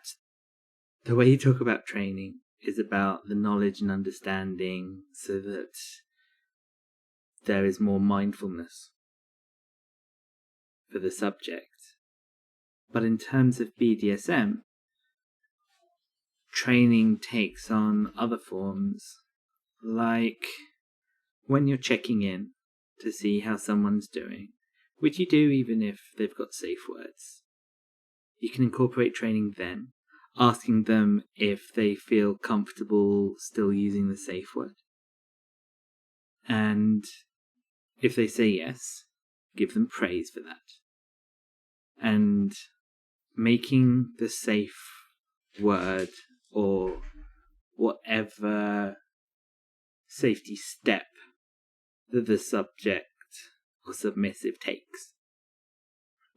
the way you talk about training is about the knowledge and understanding so that there is more mindfulness for the subject. But in terms of BDSM, training takes on other forms, like when you're checking in to see how someone's doing, which you do even if they've got safe words. You can incorporate training then, asking them if they feel comfortable still using the safe word. And if they say yes, give them praise for that. And making the safe word or whatever safety step that the subject or submissive takes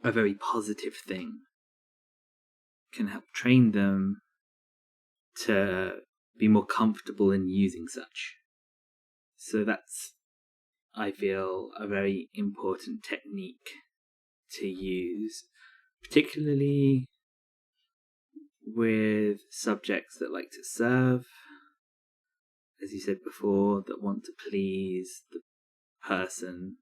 a very positive thing can help train them to be more comfortable in using such. So that's, I feel, a very important technique to use, particularly with subjects that like to serve, as you said before, that want to please the person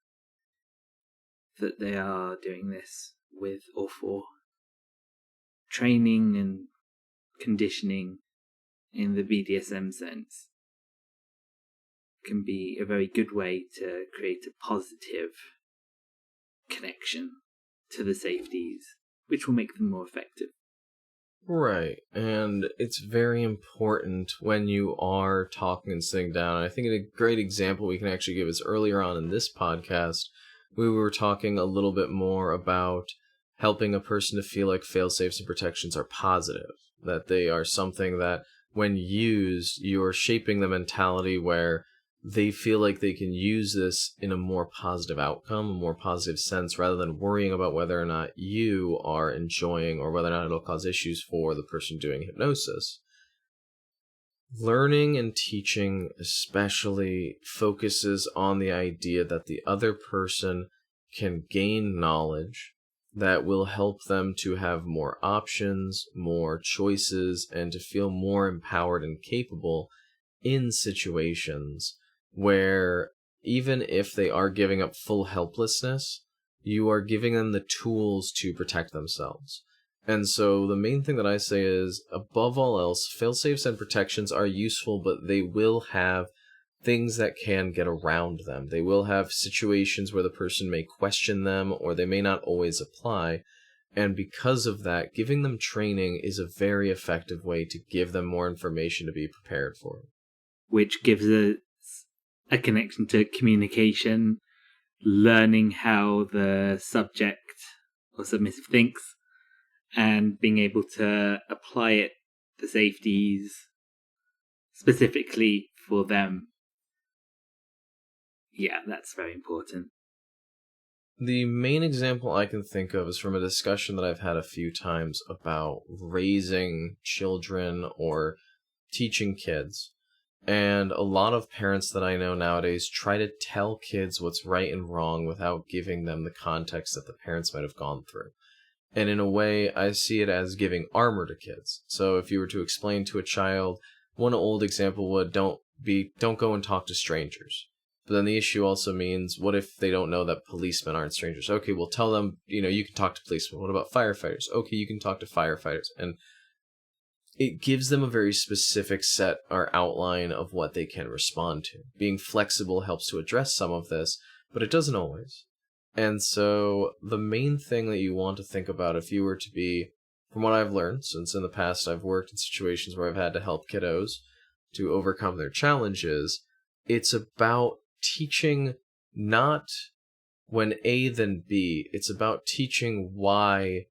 that they are doing this with or for. Training and conditioning in the BDSM sense can be a very good way to create a positive connection to the safeties, which will make them more effective. Right, and it's very important when you are talking and sitting down. I think a great example we can actually give is earlier on in this podcast, we were talking a little bit more about helping a person to feel like fail-safes and protections are positive, that they are something that when used, you're shaping the mentality where they feel like they can use this in a more positive outcome, a more positive sense, rather than worrying about whether or not you are enjoying or whether or not it'll cause issues for the person doing hypnosis. Learning and teaching especially focuses on the idea that the other person can gain knowledge that will help them to have more options, more choices, and to feel more empowered and capable in situations where even if they are giving up full helplessness, you are giving them the tools to protect themselves. And so the main thing that I say is, above all else, fail-safes and protections are useful, but they will have things that can get around them. They will have situations where the person may question them, or they may not always apply. And because of that, giving them training is a very effective way to give them more information to be prepared for it. Which gives us a connection to communication, learning how the subject or submissive thinks, and being able to apply it, the safeties, specifically for them. Yeah, that's very important. The main example I can think of is from a discussion that I've had a few times about raising children or teaching kids. And a lot of parents that I know nowadays try to tell kids what's right and wrong without giving them the context that the parents might have gone through. And in a way, I see it as giving armor to kids. So if you were to explain to a child, one old example would don't go and talk to strangers. But then the issue also means, what if they don't know that policemen aren't strangers? Okay, well, tell them, you can talk to policemen. What about firefighters? Okay, you can talk to firefighters. And it gives them a very specific set or outline of what they can respond to. Being flexible helps to address some of this, but it doesn't always. And so the main thing that you want to think about if you were to be, from what I've learned, since in the past I've worked in situations where I've had to help kiddos to overcome their challenges, it's about teaching not when A then B. It's about teaching why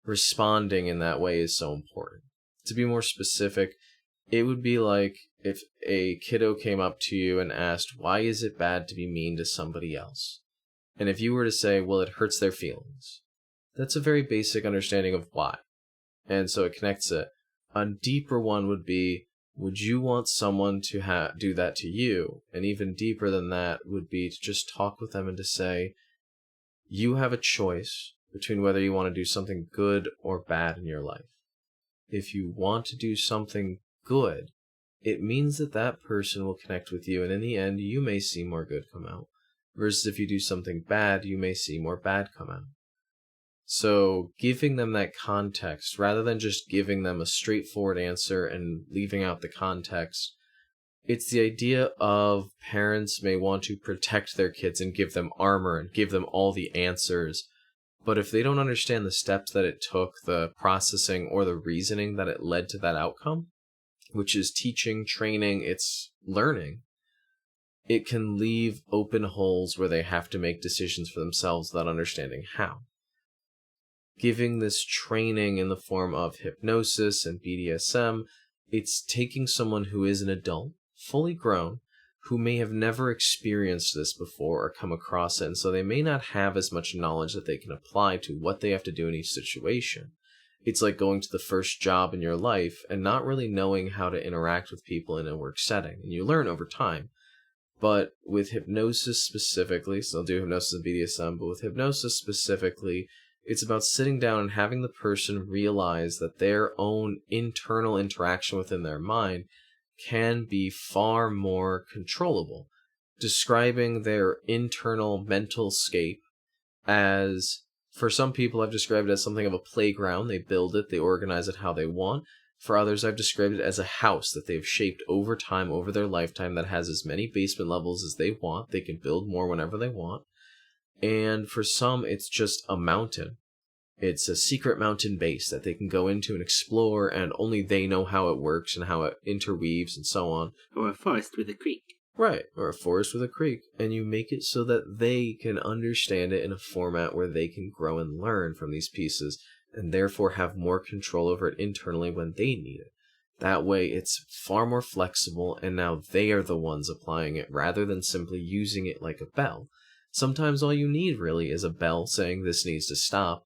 responding in that way is so important. To be more specific, it would be like if a kiddo came up to you and asked, why is it bad to be mean to somebody else? And if you were to say, well, it hurts their feelings, that's a very basic understanding of why. And so it connects it. A deeper one would be, would you want someone to do that to you? And even deeper than that would be to just talk with them and to say, you have a choice between whether you want to do something good or bad in your life. If you want to do something good, it means that that person will connect with you, and in the end, you may see more good come out. Versus if you do something bad, you may see more bad come out. So giving them that context, rather than just giving them a straightforward answer and leaving out the context, it's the idea of parents may want to protect their kids and give them armor and give them all the answers. But if they don't understand the steps that it took, the processing or the reasoning that it led to that outcome, which is teaching, training, it's learning, it can leave open holes where they have to make decisions for themselves without understanding how. Giving this training in the form of hypnosis and BDSM, it's taking someone who is an adult, fully grown, who may have never experienced this before or come across it, and so they may not have as much knowledge that they can apply to what they have to do in each situation. It's like going to the first job in your life and not really knowing how to interact with people in a work setting, and you learn over time. But with hypnosis specifically, so I'll do hypnosis and BDSM, but with hypnosis specifically, it's about sitting down and having the person realize that their own internal interaction within their mind can be far more controllable. Describing their internal mental scape as, for some people I've described it as something of a playground. They build it, they organize it how they want. For others, I've described it as a house that they've shaped over time, over their lifetime, that has as many basement levels as they want. They can build more whenever they want. And for some, it's just a mountain. It's a secret mountain base that they can go into and explore, and only they know how it works and how it interweaves and so on. Or a forest with a creek. Right, or a forest with a creek. And you make it so that they can understand it in a format where they can grow and learn from these pieces, and therefore have more control over it internally when they need it. That way, it's far more flexible, and now they are the ones applying it, rather than simply using it like a bell. Sometimes all you need really is a bell saying this needs to stop.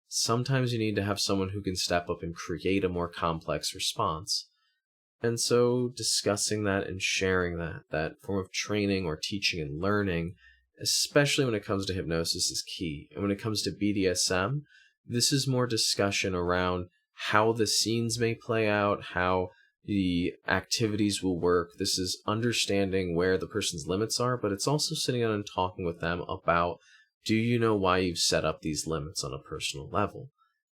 Sometimes you need to have someone who can step up and create a more complex response. And so discussing that and sharing that form of training or teaching and learning, especially when it comes to hypnosis, is key. And when it comes to BDSM, this is more discussion around how the scenes may play out, how the activities will work. This is understanding where the person's limits are, but it's also sitting down and talking with them about, do you know why you've set up these limits on a personal level?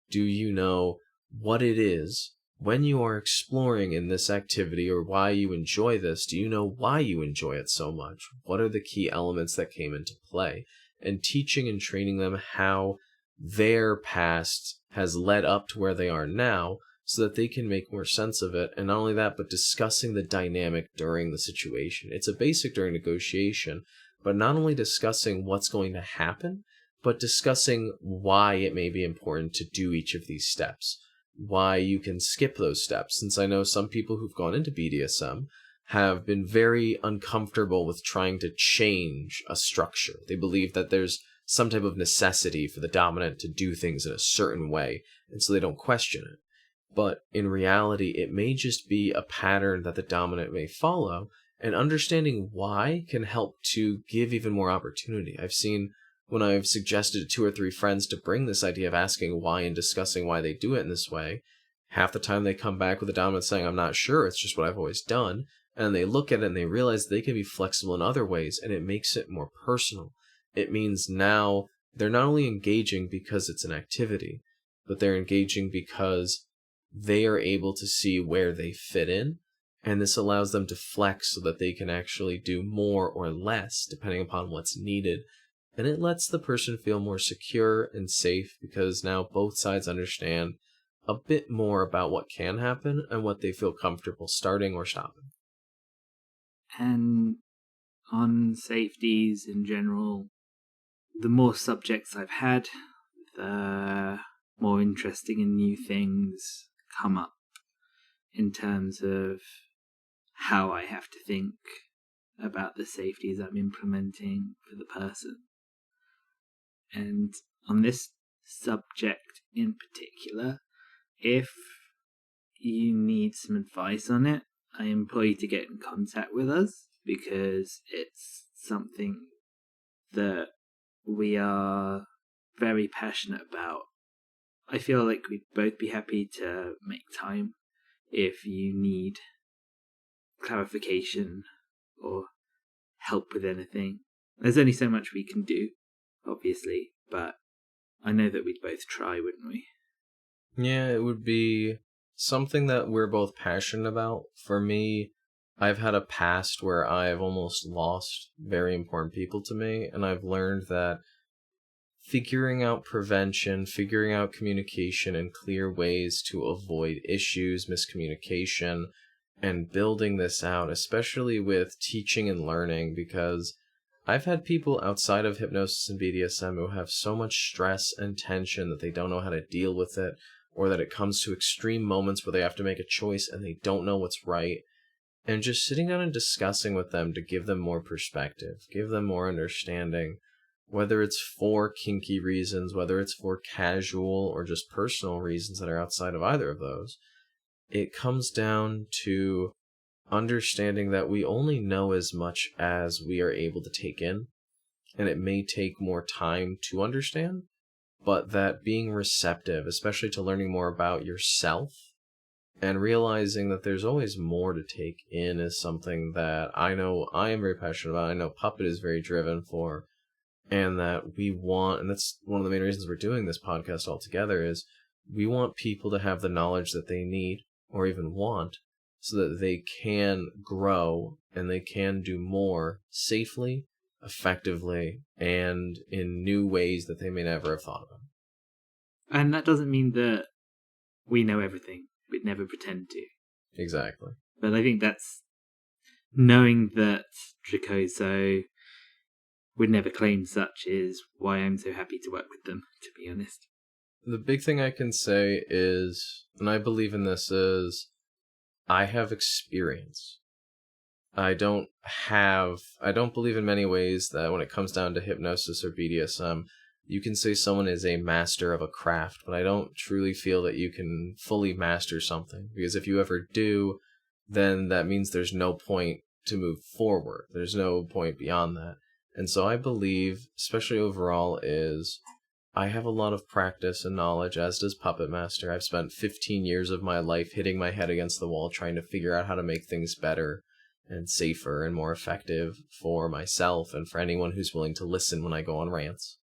Do you know what it is when you are exploring in this activity, or why you enjoy this? Do you know why you enjoy it so much? What are the key elements that came into play? And teaching and training them how their past has led up to where they are now, so that they can make more sense of it. And not only that, but discussing the dynamic during the situation. It's a basic during negotiation, but not only discussing what's going to happen, but discussing why it may be important to do each of these steps, why you can skip those steps. Since I know some people who've gone into BDSM have been very uncomfortable with trying to change a structure. They believe that there's some type of necessity for the dominant to do things in a certain way, and so they don't question it. But in reality, it may just be a pattern that the dominant may follow, and understanding why can help to give even more opportunity. I've seen when I've suggested to 2 or 3 friends to bring this idea of asking why and discussing why they do it in this way, half the time they come back with the dominant saying, I'm not sure, it's just what I've always done. And they look at it and they realize they can be flexible in other ways, and it makes it more personal. It means now they're not only engaging because it's an activity, but they're engaging because they are able to see where they fit in, and this allows them to flex so that they can actually do more or less depending upon what's needed. And it lets the person feel more secure and safe because now both sides understand a bit more about what can happen and what they feel comfortable starting or stopping. And on safeties in general, the more subjects I've had, the more interesting and new things come up in terms of how I have to think about the safeties I'm implementing for the person. And on this subject in particular, if you need some advice on it, I implore you to get in contact with us, because it's something that we are very passionate about. I feel like we'd both be happy to make time if you need clarification or help with anything. There's only so much we can do, obviously, but I know that we'd both try, wouldn't we? Yeah, it would be something that we're both passionate about. For me, I've had a past where I've almost lost very important people to me, and I've learned that figuring out prevention, figuring out communication and clear ways to avoid issues, miscommunication, and building this out, especially with teaching and learning, because I've had people outside of hypnosis and BDSM who have so much stress and tension that they don't know how to deal with it, or that it comes to extreme moments where they have to make a choice and they don't know what's right. And just sitting down and discussing with them to give them more perspective, give them more understanding, whether it's for kinky reasons, whether it's for casual or just personal reasons that are outside of either of those. It comes down to understanding that we only know as much as we are able to take in, and it may take more time to understand, but that being receptive, especially to learning more about yourself, and realizing that there's always more to take in, is something that I know I am very passionate about. I know Puppet is very driven for, and that we want, and that's one of the main reasons we're doing this podcast all together, is we want people to have the knowledge that they need or even want so that they can grow and they can do more safely, effectively, and in new ways that they may never have thought about. And that doesn't mean that we know everything. We'd never pretend to. Exactly. But I think that's knowing that Dracoso would never claim such is why I'm so happy to work with them, to be honest. The big thing I can say is, and I believe in this, is I have experience. I don't believe in many ways that when it comes down to hypnosis or BDSM, you can say someone is a master of a craft, but I don't truly feel that you can fully master something, because if you ever do, then that means there's no point to move forward. There's no point beyond that. And so I believe, especially overall, is I have a lot of practice and knowledge, as does Puppet Master. I've spent 15 years of my life hitting my head against the wall trying to figure out how to make things better and safer and more effective for myself and for anyone who's willing to listen when I go on rants.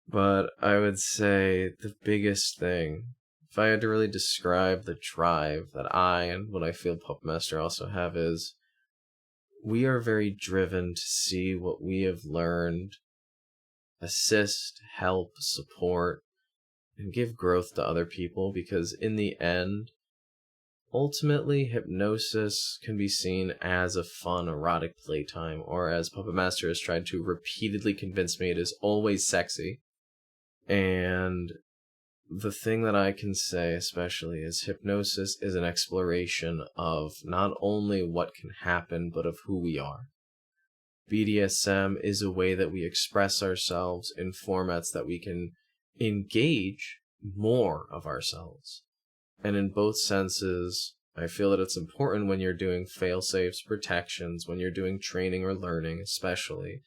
But I would say the biggest thing, if I had to really describe the drive that I and what I feel Puppet Master also have, is we are very driven to see what we have learned, assist, help, support, and give growth to other people, because in the end, ultimately, hypnosis can be seen as a fun, erotic playtime, or as Puppet Master has tried to repeatedly convince me, it is always sexy. And the thing that I can say especially is hypnosis is an exploration of not only what can happen, but of who we are. BDSM is a way that we express ourselves in formats that we can engage more of ourselves. And in both senses, I feel that it's important when you're doing fail-safes, protections, when you're doing training or learning especially,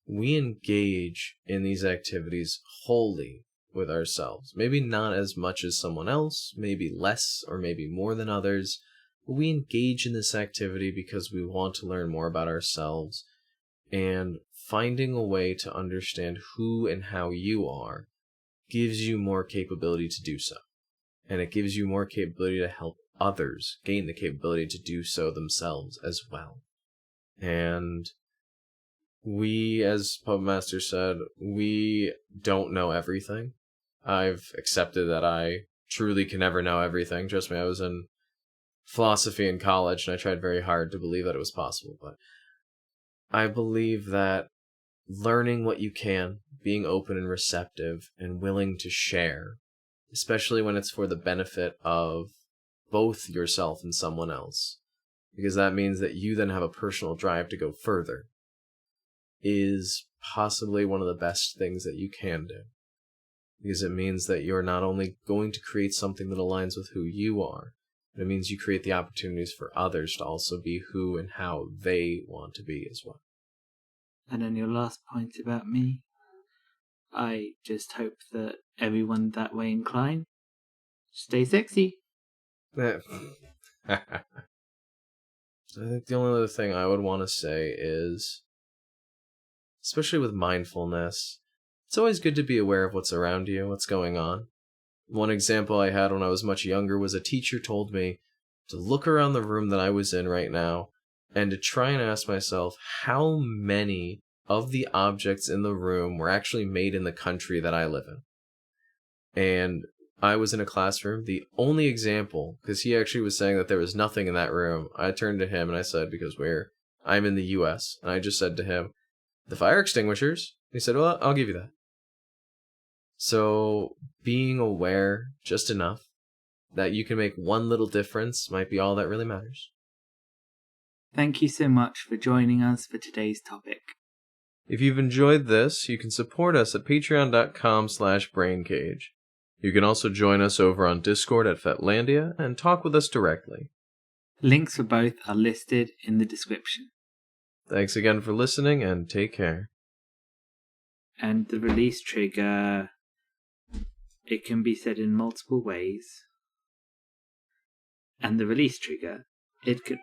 we engage in these activities wholly with ourselves. Maybe not as much as someone else, maybe less or maybe more than others, but we engage in this activity because we want to learn more about ourselves, and finding a way to understand who and how you are gives you more capability to do so. And it gives you more capability to help others gain the capability to do so themselves as well. And we, as Puppet Master said, we don't know everything. I've accepted that I truly can never know everything. Trust me, I was in philosophy in college, and I tried very hard to believe that it was possible. But I believe that learning what you can, being open and receptive, and willing to share, especially when it's for the benefit of both yourself and someone else, because that means that you then have a personal drive to go further, is possibly one of the best things that you can do. Because it means that you're not only going to create something that aligns with who you are, but it means you create the opportunities for others to also be who and how they want to be as well. And on your last point about me, I just hope that everyone that way inclined stay sexy. I think the only other thing I would want to say is, especially with mindfulness, it's always good to be aware of what's around you, what's going on. One example I had when I was much younger was a teacher told me to look around the room that I was in right now and to try and ask myself how many of the objects in the room were actually made in the country that I live in. And I was in a classroom. The only example, because he actually was saying that there was nothing in that room, I turned to him and I said, because I'm in the US, and I just said to him, the fire extinguishers. He said, well, I'll give you that. So being aware just enough that you can make one little difference might be all that really matters. Thank you so much for joining us for today's topic. If you've enjoyed this, you can support us at patreon.com/braincage. You can also join us over on Discord at Fetlandia and talk with us directly. Links for both are listed in the description. Thanks again for listening, and take care. And the release trigger, it can be said in multiple ways. And the release trigger, it could